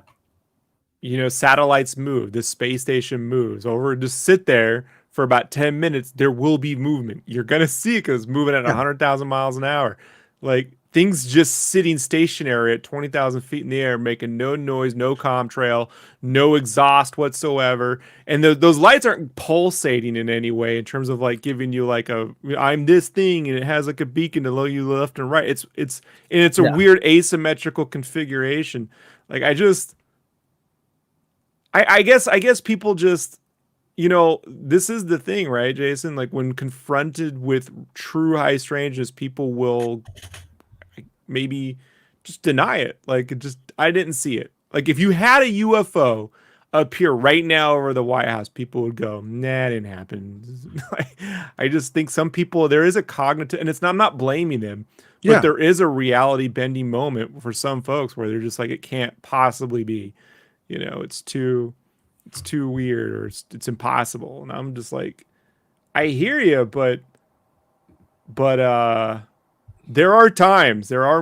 Satellites move, the space station moves over, just sit there for about 10 minutes. There will be movement. You're going to see it because it's moving at 100,000 miles an hour. Like things just sitting stationary at 20,000 feet in the air, making no noise, no contrail, no exhaust whatsoever. And those lights aren't pulsating in any way in terms of like giving you like I'm this thing, and it has like a beacon to look you left and right. It's a weird asymmetrical configuration. Like I guess people just, this is the thing, right, Jason? Like when confronted with true high strangeness, people will maybe just deny it. Like I didn't see it. Like if you had a UFO appear right now over the White House, people would go, nah, it didn't happen. I just think some people, there is a cognitive, and I'm not blaming them, but there is a reality bending moment for some folks where they're just like, it can't possibly be. It's too weird, or it's impossible. And I'm just like, I hear you, but there are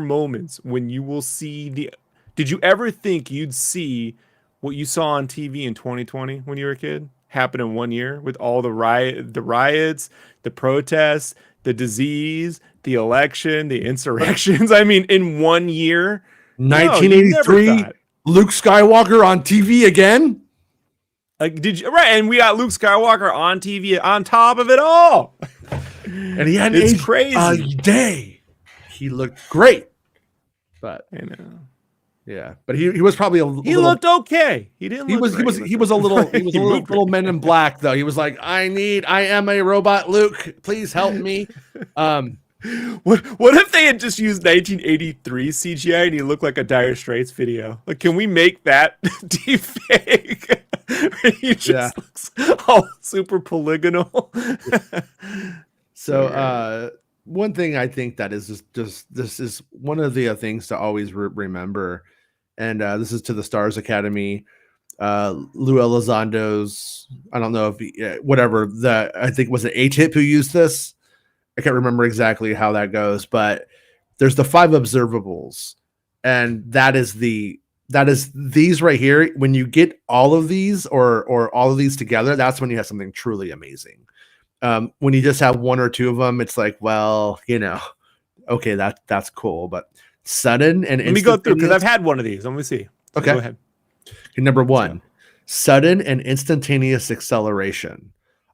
moments when you will see did you ever think you'd see what you saw on TV in 2020 when you were a kid happen in 1 year with all the riots, the protests, the disease, the election, the insurrections? I mean, in 1 year, 1983. Luke Skywalker on TV again? Like, did you? Right, and we got Luke Skywalker on TV on top of it all. And he hadn't aged crazy. A day. He looked great. But I know. Yeah, but he was probably He looked okay. He didn't. He look was great. he was a little moved little great. Men in Black though. He was like, I am a robot, Luke. Please help me. What if they had just used 1983 CGI and he looked like a Dire Straits video? Like, can we make that deepfake? He just looks all super polygonal. So one thing I think that is just this is one of the things to always remember, and this is to the Stars Academy. Lou Elizondo's, I don't know if whatever that I think was it A-Tip who used this. I can't remember exactly how that goes, but there's the 5 observables, and that is these right here. When you get all of these or all of these together, that's when you have something truly amazing. When you just have one or two of them, it's like, well, okay, that's cool, but sudden and let me go through because I've had one of these. Let me see. So okay, go ahead. Okay, number 1, sudden and instantaneous acceleration.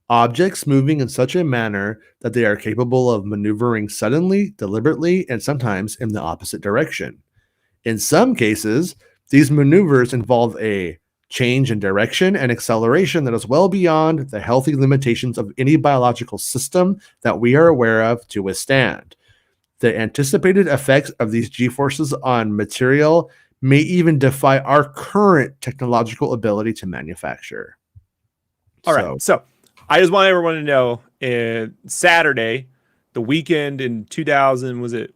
Objects moving in such a manner that they are capable of maneuvering suddenly, deliberately, and sometimes in the opposite direction. In some cases, these maneuvers involve a change in direction and acceleration that is well beyond the healthy limitations of any biological system that we are aware of to withstand. The anticipated effects of these G-forces on material may even defy our current technological ability to manufacture. All right, so I just want everyone to know, Saturday, the weekend in 2000, was it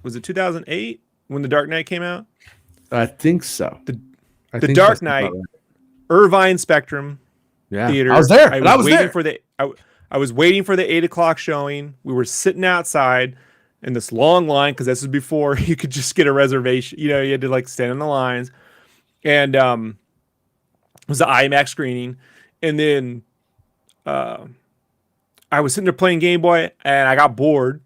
2008 when The Dark Knight came out? I think so. The Dark Knight, right. Irvine Spectrum Theater. I was there. I was waiting for the 8:00 showing. We were sitting outside in this long line because this was before you could just get a reservation. You had to like stand in the lines, and it was the IMAX screening, and then I was sitting there playing Game Boy, and I got bored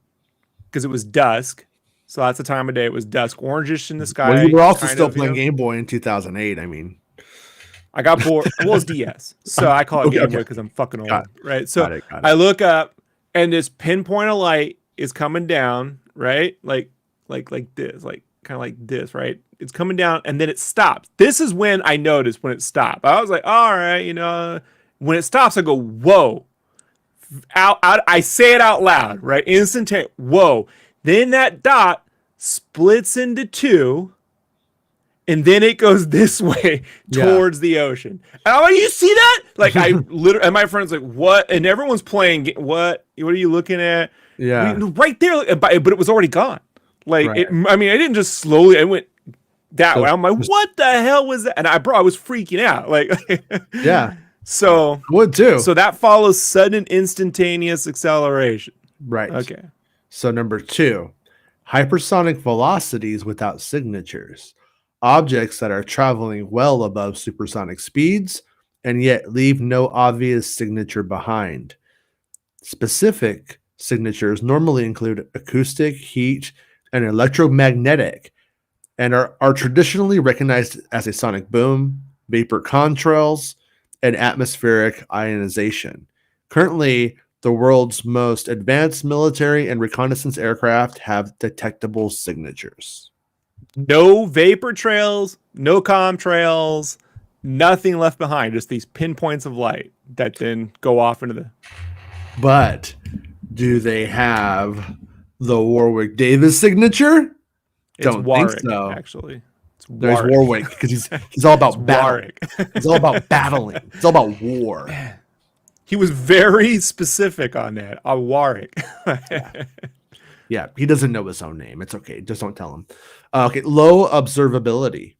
because it was dusk. So that's the time of day. It was dusk, orangish in the sky. Well, you were also still playing Game Boy in 2008. I mean, I got bored. Well, it's DS, so I call it Game Boy because I'm fucking old, right? So got it. I look up, and this pinpoint of light is coming down, right? Like this, like kind of like this, right? It's coming down, and then it stops. This is when I noticed when it stopped. I was like, all right, when it stops, I go, whoa. Out, I say it out loud, right? Instantaneous. Whoa. Then that dot splits into 2, and then it goes this way towards the ocean. And I'm like, you see that? Like, I literally, and my friend's like, what? And everyone's playing, what? What are you looking at? Yeah. Right there, but it was already gone. Like, right. I didn't just slowly, I went that way. I'm like, what the hell was that? And I was freaking out. Like, yeah. So, would too. So that follows sudden instantaneous acceleration. Right. Okay. So number 2, hypersonic velocities without signatures. Objects that are traveling well above supersonic speeds and yet leave no obvious signature behind. Specific signatures normally include acoustic, heat, and electromagnetic, and are traditionally recognized as a sonic boom, vapor contrails, and atmospheric ionization. Currently, the world's most advanced military and reconnaissance aircraft have detectable signatures. No vapor trails, no comm trails, nothing left behind. Just these pinpoints of light that then go off into the... But do they have the Warwick Davis signature? Don't Warwick, think so. Actually. There's Warwick because he's all about battle. He's all about battling. It's all about war. He was very specific on that. Warwick. Yeah, he doesn't know his own name. It's okay. Just don't tell him. Okay, low observability.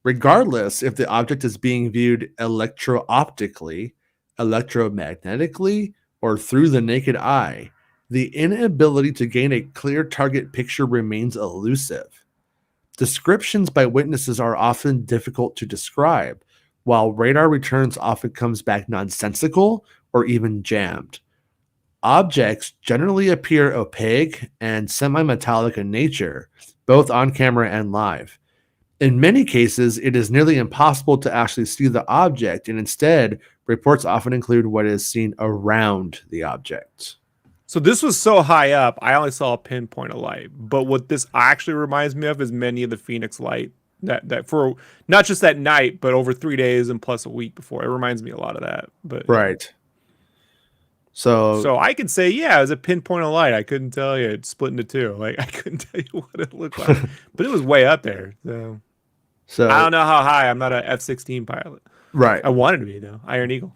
Regardless if the object is being viewed electro-optically, electromagnetically, or through the naked eye, the inability to gain a clear target picture remains elusive. Descriptions by witnesses are often difficult to describe, while radar returns often comes back nonsensical or even jammed. Objects generally appear opaque and semi-metallic in nature, both on camera and live. In many cases, it is nearly impossible to actually see the object, and instead, reports often include what is seen around the object. So this was so high up, I only saw a pinpoint of light. But what this actually reminds me of is many of the Phoenix Light That for not just that night, but over 3 days and plus a week before. It reminds me a lot of that. But Right. So I could say, yeah, it was a pinpoint of light. I couldn't tell you. It split into two. Like I couldn't tell you what it looked like, but it was way up there. So I don't know how high. I'm not an F-16 pilot. Right. I wanted to be though. Iron Eagle.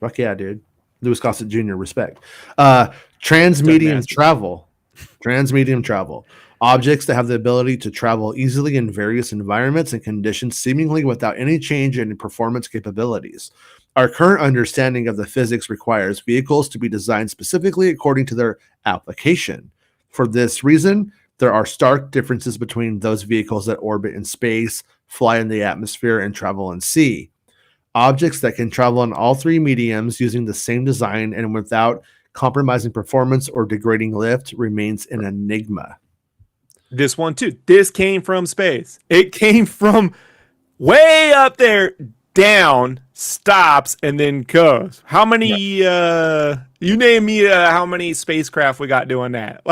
Fuck yeah, dude. Lewis Gossett Jr. Respect. Transmedium travel. Transmedium travel. Objects that have the ability to travel easily in various environments and conditions, seemingly without any change in performance capabilities. Our current understanding of the physics requires vehicles to be designed specifically according to their application. For this reason, there are stark differences between those vehicles that orbit in space, fly in the atmosphere, and travel in sea. Objects that can travel in all three mediums using the same design and without compromising performance or degrading lift remains an enigma. This one too. This came from space. It came from way up there, down, stops, and then goes. How many? You name me how many spacecraft we got doing that?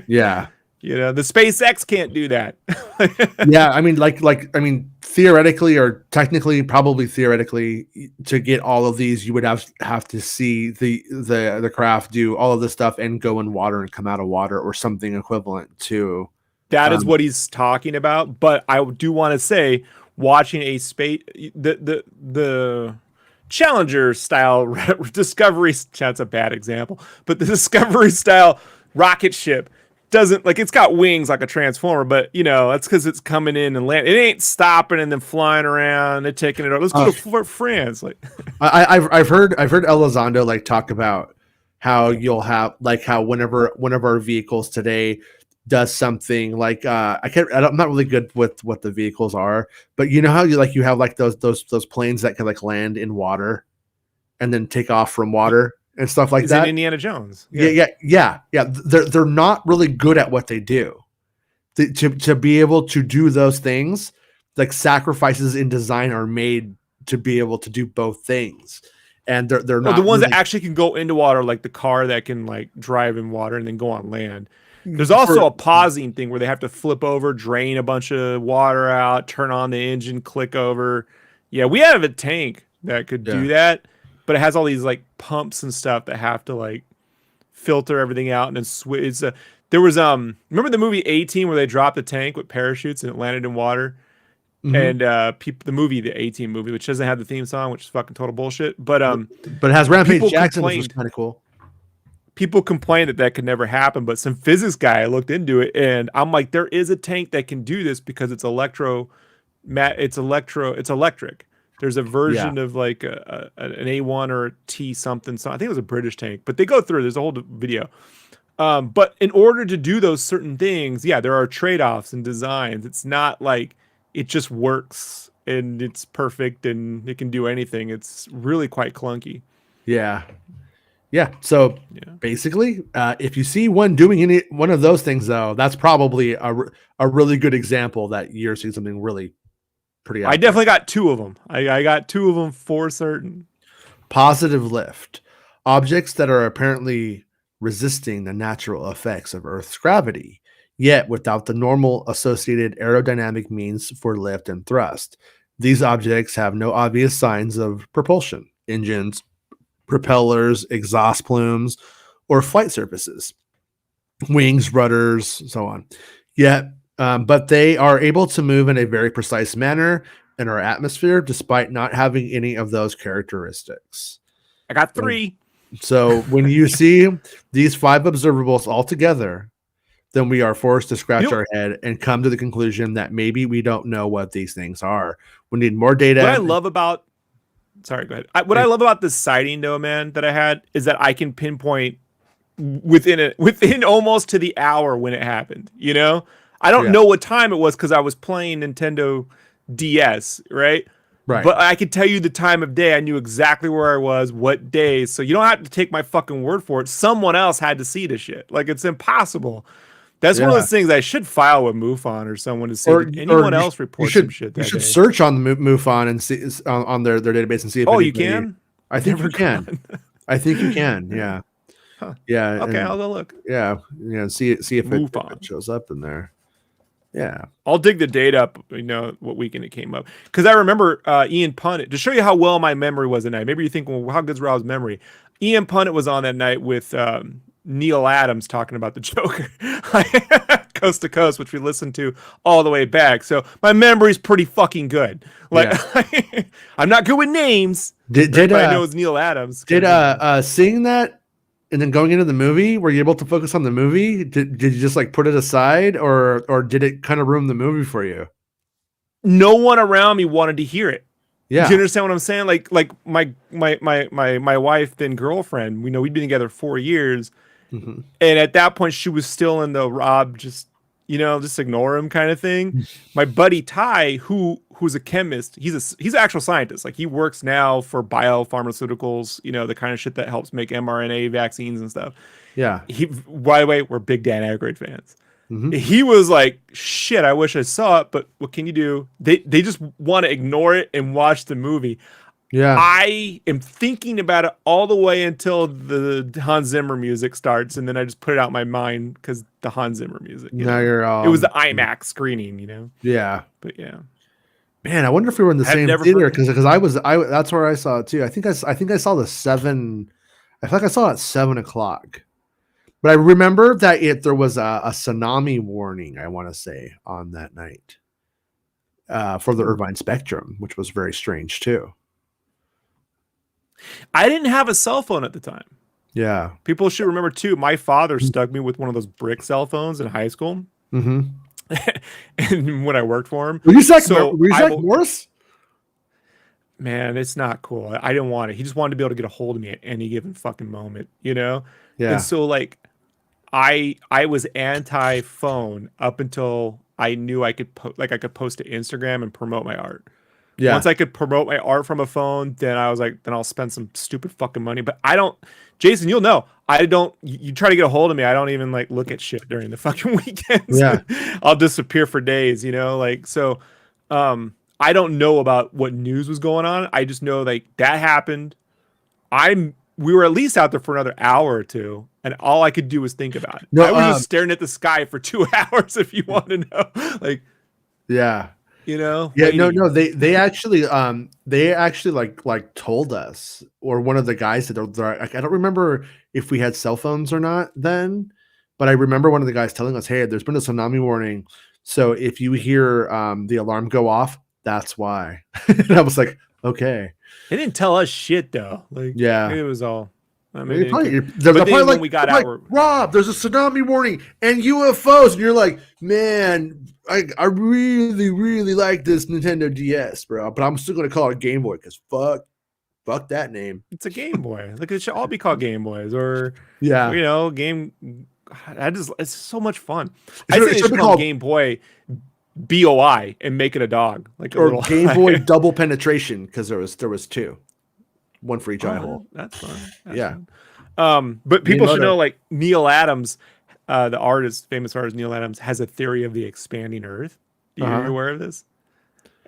Yeah. You know, the SpaceX can't do that. Yeah, I mean, theoretically or technically, probably theoretically, to get all of these, you would have to see the craft do all of this stuff and go in water and come out of water or something equivalent to. That is what he's talking about. But I do want to say, watching a space, the Challenger style Discovery, that's a bad example, but the Discovery style rocket ship doesn't, like, it's got wings like a transformer, but you know, that's because it's coming in and land. It ain't stopping and then flying around and taking it over. Let's go to France. Like, I've heard Elizondo like talk about how you'll have like how whenever one of our vehicles today does something like I'm not really good with what the vehicles are, but you know how you have like those planes that can like land in water and then take off from water and stuff like that. In Indiana Jones. Yeah. They're not really good at what they do. To be able to do those things, like sacrifices in design are made to be able to do both things. And they're not the ones really... that actually can go into water, like the car that can like drive in water and then go on land. There's also a pausing thing where they have to flip over, drain a bunch of water out, turn on the engine, click over. Yeah, we have a tank that could do that, but it has all these like pumps and stuff that have to like filter everything out and then switch. There was remember the movie 18 where they dropped the tank with parachutes and it landed in water? Mm-hmm. And the movie, the 18 movie, which doesn't have the theme song, which is fucking total bullshit. But it has Rampage Jackson, which was kind of cool. People complain that could never happen, but some physics guy looked into it, and I'm like, there is a tank that can do this because it's electric. There's a version of like an A1 or a T something. So I think it was a British tank, but they go through. There's a whole video. But in order to do those certain things, there are trade-offs and designs. It's not like it just works and it's perfect and it can do anything. It's really quite clunky. Yeah. So basically, if you see one doing one of those things, though, that's probably a really good example that you're seeing something really pretty. I definitely got two of them. I got two of them for certain. Positive lift. Objects that are apparently resisting the natural effects of Earth's gravity, yet without the normal associated aerodynamic means for lift and thrust. These objects have no obvious signs of propulsion, engines, propellers, exhaust plumes, or flight surfaces, wings, rudders, so on. Yet, but they are able to move in a very precise manner in our atmosphere, despite not having any of those characteristics. I got three. So when you see these 5 observables all together, then we are forced to scratch our head and come to the conclusion that maybe we don't know what these things are. We need more data. What I love about I love about this sighting, though, man, that I had is that I can pinpoint within almost to the hour when it happened. You know, I don't know what time it was because I was playing Nintendo DS, right? Right. But I could tell you the time of day. I knew exactly where I was, what day. So you don't have to take my fucking word for it. Someone else had to see the shit. Like, it's impossible. That's one of those things I should file with MUFON or someone to see if anyone else reports some shit that You should day. search on the MUFON and see on their database and see if you can? I think you can. I think you can. Yeah. Huh. Yeah. Okay, I'll go look. Yeah. See if MUFON it shows up in there. Yeah. I'll dig the date up, what weekend it came up. Because I remember Ian Punnett, to show you how well my memory was that night. Maybe you think, well, how good's Rob's memory? Ian Punnett was on that night with Neil Adams talking about the Joker, Coast to Coast, which we listened to all the way back. So my memory's pretty fucking good. I'm not good with names, but I know it's Neil Adams. Did seeing that and then going into the movie, were you able to focus on the movie? Did you just like put it aside, or did it kind of ruin the movie for you? No one around me wanted to hear it. Yeah. Do you understand what I'm saying? Like my wife then girlfriend, we'd been together 4 years. Mm-hmm. And at that point she was still in the Rob just ignore him kind of thing. My buddy Ty, who's a chemist, he's an actual scientist. Like he works now for biopharmaceuticals, the kind of shit that helps make mRNA vaccines and stuff. Yeah. By the way, we're big Dan Aykroyd fans. Mm-hmm. He was like, shit, I wish I saw it, but what can you do? They just want to ignore it and watch the movie. Yeah. I am thinking about it all the way until the Hans Zimmer music starts, and then I just put it out of my mind because the Hans Zimmer music. Now you're it was the IMAX screening, Yeah. But yeah. Man, I wonder if we were in the same theater because I that's where I saw it too. I think I saw the 7. I feel like I saw it at 7:00. But I remember that there was a tsunami warning, I want to say, on that night for the Irvine Spectrum, which was very strange too. I didn't have a cell phone at the time. Yeah. People should remember too, my father stuck me with one of those brick cell phones in high school. Mm-hmm. And when I worked for him. Were you Zach Morris? Man, it's not cool. I didn't want it. He just wanted to be able to get a hold of me at any given fucking moment, Yeah. And so like I was anti-phone up until I knew I could post to Instagram and promote my art. Yeah. Once I could promote my art from a phone, then I was like, then I'll spend some stupid fucking money. But I don't, Jason, you'll know, you try to get a hold of me, I don't even like look at shit during the fucking weekends. Yeah. I'll disappear for days, so I don't know about what news was going on. I just know like that happened. We were at least out there for another hour or two, and all I could do was think about it. I was just staring at the sky for 2 hours, if you want to know. Like, yeah. Yeah, no, they actually like told us, or one of the guys that I don't remember if we had cell phones or not then, but I remember one of the guys telling us, hey, there's been a tsunami warning, so if you hear the alarm go off, that's why. And I was like, okay. They didn't tell us shit though. Like, yeah, it was all. I mean, they're probably like, we got out, Rob, there's a tsunami warning and UFOs, and you're like, man, I really, really like this Nintendo DS, bro, but I'm still gonna call it Game Boy because fuck that name. It's a Game Boy. Like it should all be called Game Boys, or game. It's so much fun. I think it should be called Game Boy BOI and make it a dog, like or Game Boy double penetration, because there was 2. One for each eye hole. That's fun. But people should know, like Neil Adams, the famous artist Neil Adams, has a theory of the expanding Earth. Are you aware of this?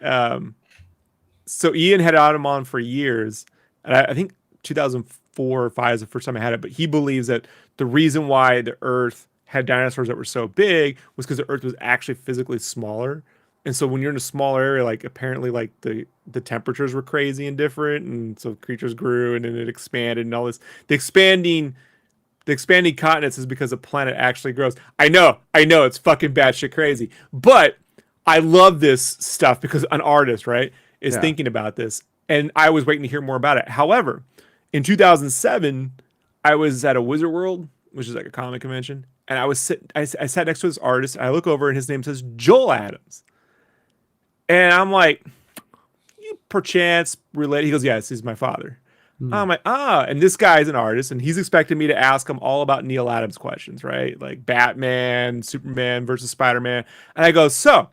So Ian had him on for years, and I think 2004 or 5 is the first time I had it. But he believes that the reason why the Earth had dinosaurs that were so big was because the Earth was actually physically smaller. And so when you're in a smaller area, like apparently like the temperatures were crazy and different, and so creatures grew and then it expanded and all this. The expanding continents is because the planet actually grows. I know it's fucking batshit crazy, but I love this stuff because an artist, right, is thinking about this, and I was waiting to hear more about it. However, in 2007, I was at a Wizard World, which is like a comic convention, and I sat next to this artist. And I look over and his name says Joel Adams. And I'm like, you perchance related? He goes, yes, he's my father. I'm like, and this guy's an artist, and he's expecting me to ask him all about Neil Adams questions, right? Like Batman, Superman versus Spider-Man. And I go, so,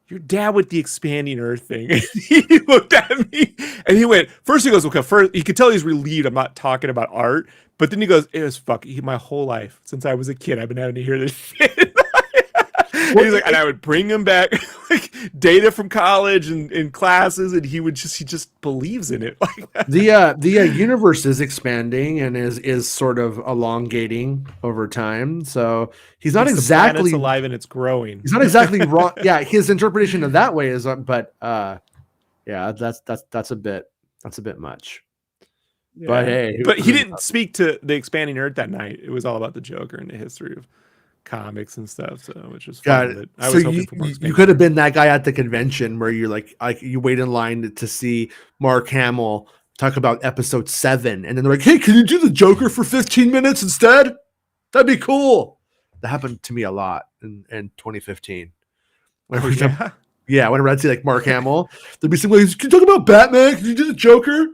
your dad with the expanding Earth thing. And he looked at me, and he went, first he goes, okay, first, you could tell he's relieved I'm not talking about art. But then he goes, it was my whole life, since I was a kid, I've been having to hear this shit. He's like, and I would bring him back like data from college and in classes, and he just believes in it. The universe is expanding and is sort of elongating over time. So he's not exactly the planet's alive and it's growing. He's not exactly wrong. Yeah, his interpretation of that way is, but yeah, that's a bit much. Yeah. But hey, but he didn't speak to the expanding Earth that night. It was all about the Joker and the history of comics and stuff. So which was fun. But I was hoping for more. You could have been that guy at the convention where you're like you wait in line to see Mark Hamill talk about episode 7, and then they're like, "Hey, can you do the Joker for 15 minutes instead? That'd be cool." That happened to me a lot in 2015. Whenever I'd see like Mark Hamill, there'd be somebody who's, "Can you talk about Batman? Can you do the Joker?"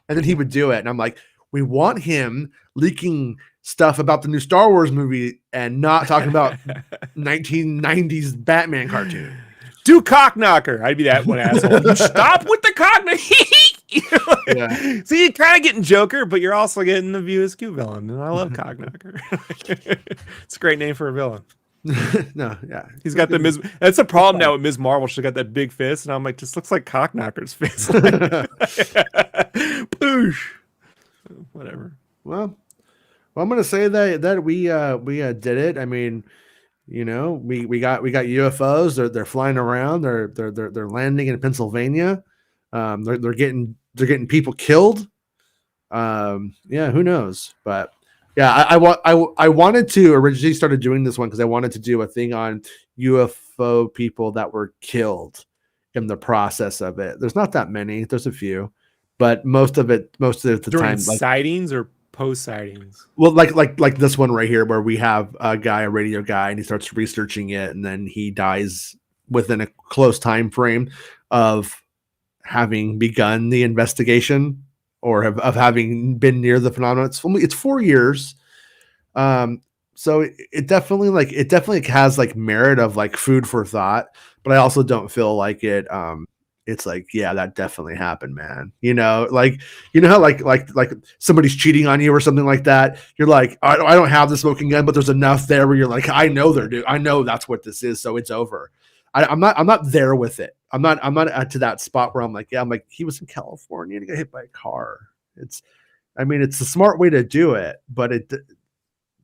And then he would do it. And I'm like, we want him leaking stuff about the new Star Wars movie and not talking about 1990s Batman cartoon. Do cock knocker. I'd be that one asshole. You stop with the cock knocker. See, you're kind of getting Joker, but you're also getting the View Askew villain. And I love cock knocker. It's a great name for a villain. No, yeah. He's got the Ms. That's a problem now with Ms. Marvel. She's got that big fist, and I'm like, just looks like cock knocker's fist. Boosh. Whatever. Well, I'm gonna say that we did it. I mean, we got UFOs. They're flying around. They're landing in Pennsylvania. They're getting people killed. Yeah, who knows? But yeah, I wanted to originally started doing this one because I wanted to do a thing on UFO people that were killed in the process of it. There's not that many. There's a few, but most of the during time, sightings or post sightings. Well, like this one right here, where we have a radio guy, and he starts researching it, and then he dies within a close time frame of having begun the investigation or of having been near the phenomenon. It's 4 years. So it definitely has like merit of like food for thought, but I also don't feel like it's like, yeah, that definitely happened, man. Like, how like somebody's cheating on you or something like that. You're like, I don't have the smoking gun, but there's enough there where you're like, I know I know that's what this is. So it's over. I'm not there with it. I'm not to that spot where I'm like, he was in California and he got hit by a car. It's a smart way to do it, but it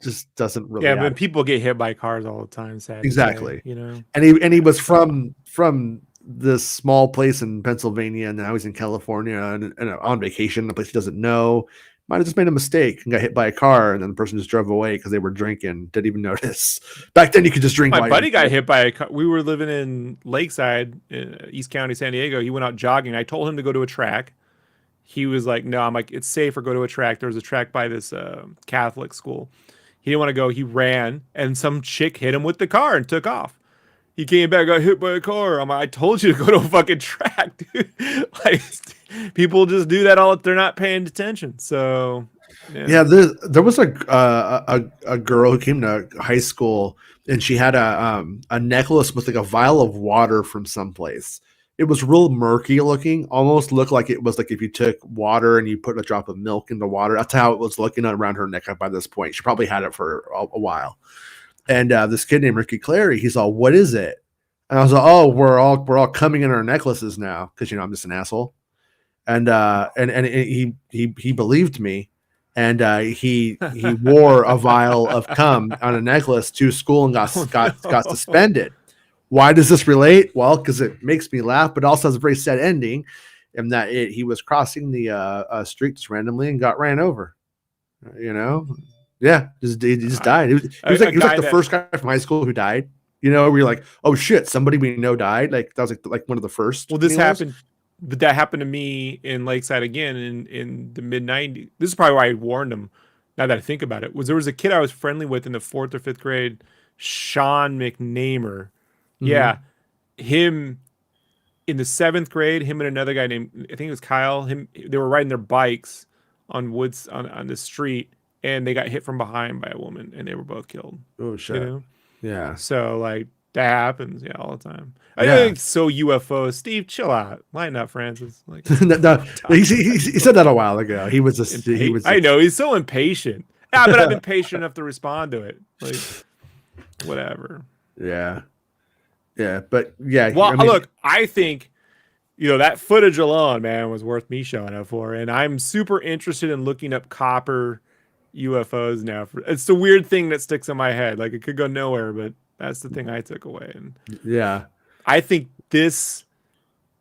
just doesn't really. Yeah, but people get hit by cars all the time. Sadly, exactly. And he was from this small place in Pennsylvania, and now he's in California and on vacation, a place he doesn't know. Might have just made a mistake and got hit by a car, and then the person just drove away because they were drinking. Didn't even notice. Back then, you could just drink. My buddy got hit by a car. We were living in Lakeside, East County, San Diego. He went out jogging. I told him to go to a track. He was like, "No." I'm like, "It's safer. Go to a track." There was a track by this Catholic school. He didn't want to go. He ran, and some chick hit him with the car and took off. He came back, got hit by a car. I'm like, I told you to go to a fucking track, dude. Like, people just do that all if they're not paying attention. So, yeah, there was a girl who came to high school, and she had a necklace with like a vial of water from someplace. It was real murky looking, almost looked like it was like if you took water and you put a drop of milk into water. That's how it was looking around her neck by this point. She probably had it for a while. And this kid named Ricky Clary, he's all, "What is it?" And I was like, "Oh, we're all coming in our necklaces now," because I'm just an asshole. And he believed me, and he wore a vial of cum on a necklace to school and got suspended. Why does this relate? Well, because it makes me laugh, but also has a very sad ending, in that he was crossing the street just randomly and got ran over. Yeah, he just died. He was like the first guy from high school who died. We're like, oh shit, somebody we know died. Like that was like one of the first. Well, this happened, but that happened to me in Lakeside again in the mid '90s. This is probably why I warned him. Now that I think about it, there was a kid I was friendly with in the 4th or 5th grade, Sean McNamer. Yeah, him in the 7th grade. Him and another guy named, I think it was Kyle. They were riding their bikes on woods on the street, and they got hit from behind by a woman, and they were both killed. Oh shit! Yeah. So like that happens, all the time. I think so. UFOs, Steve, chill out, lighten up, Francis. Like, no, he said that a while ago. He was just I know he's so impatient. Yeah, but I've been patient enough to respond to it. Like, whatever. Yeah. Yeah, but yeah. Well, look, I think, that footage alone, man, was worth me showing up for. And I'm super interested in looking up copper UFOs now. It's the weird thing that sticks in my head. Like, it could go nowhere, but that's the thing I took away. And yeah, I think this,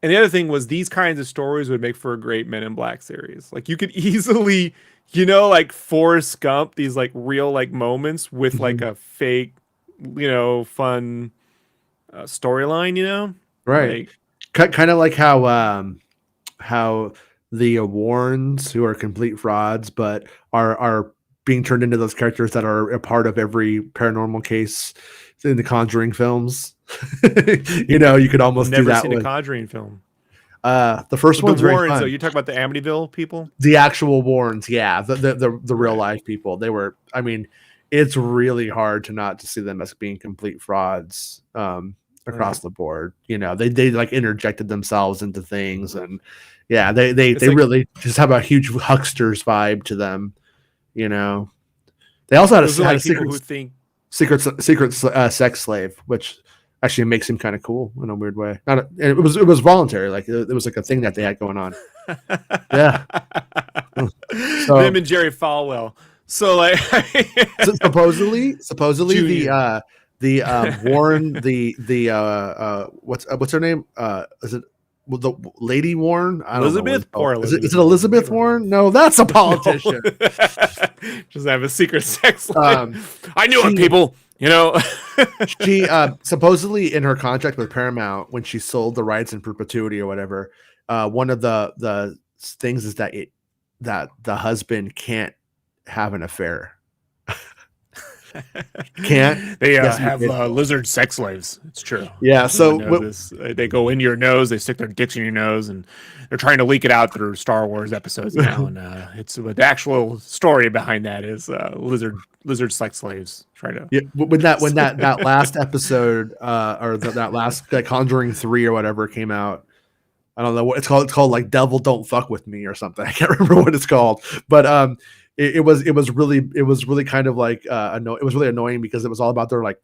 and the other thing was these kinds of stories would make for a great Men in Black series. Like, you could easily, like Forrest Gump, these like real like moments with like a fake, fun storyline, right. Kind of like how the Warrens, who are complete frauds, but are being turned into those characters that are a part of every paranormal case in the Conjuring films. You could almost never do that seen with a Conjuring film. The first one's very Warrens, fun. though, you talk about the Amityville people? The actual Warrens, yeah, the real life people. They were. I mean, it's really hard to not to see them as being complete frauds across the board. They like interjected themselves into things, and yeah, they like, really just have a huge hucksters vibe to them. They also had a secret sex slave, which actually makes him kind of cool in a weird way. It was voluntary, like it was like a thing that they had going on. Yeah. So, them and Jerry Falwell. So like, supposedly Junior. the Warren, what's her name? Is it the Lady Warren? I don't Elizabeth know. or Elizabeth? Is it Elizabeth Warren? No, that's a politician. Just have a secret sex life. I knew it, people. She supposedly in her contract with Paramount, when she sold the rights in perpetuity or whatever, one of the things is that the husband can't have an affair. Can't they have lizard sex slaves? It's true. Yeah, so they go into your nose, they stick their dicks in your nose, and they're trying to leak it out through Star Wars episodes now. And it's the actual story behind that is lizard sex slaves trying to. Yeah, when that last episode or that last Conjuring 3 or whatever came out. I don't know what it's called. It's called like Devil Don't Fuck With Me or something. I can't remember what it's called, but it was really kind of like it was really annoying because it was all about their like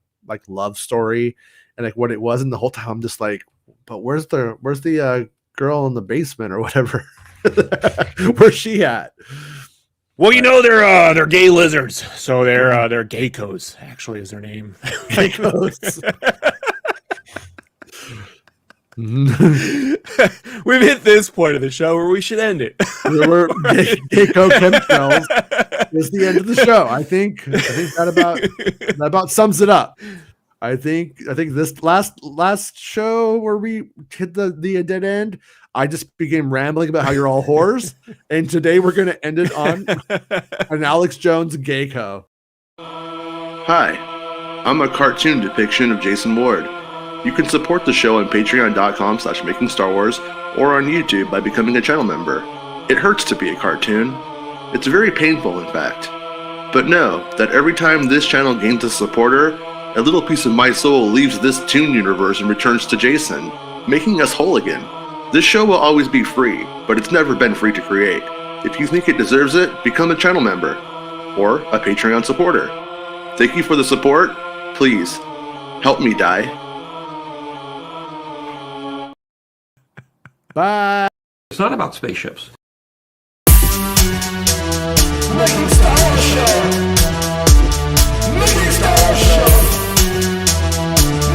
love story and like what it was, and the whole time I'm just like, but where's the girl in the basement or whatever? Where's she at? Well, they're gay lizards, so they're geckos. Actually, is their name. Geckos. We've hit this point of the show where we should end it. We're Gecko chemtrails is the end of the show. I think that about sums it up. I think this last show where we hit the dead end, I just began rambling about how you're all whores, and today we're going to end it on an Alex Jones gecko. Hi, I'm a cartoon depiction of Jason Ward. You can support the show on patreon.com/MakingStarWars or on YouTube by becoming a channel member. It hurts to be a cartoon. It's very painful, in fact. But know that every time this channel gains a supporter, a little piece of my soul leaves this toon universe and returns to Jason, making us whole again. This show will always be free, but it's never been free to create. If you think it deserves it, become a channel member or a Patreon supporter. Thank you for the support. Please, help me die. Bye. It's not about spaceships. Making Star Wars Show. Making Star Wars Show.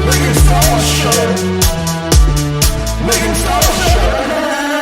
Making Star Wars Show.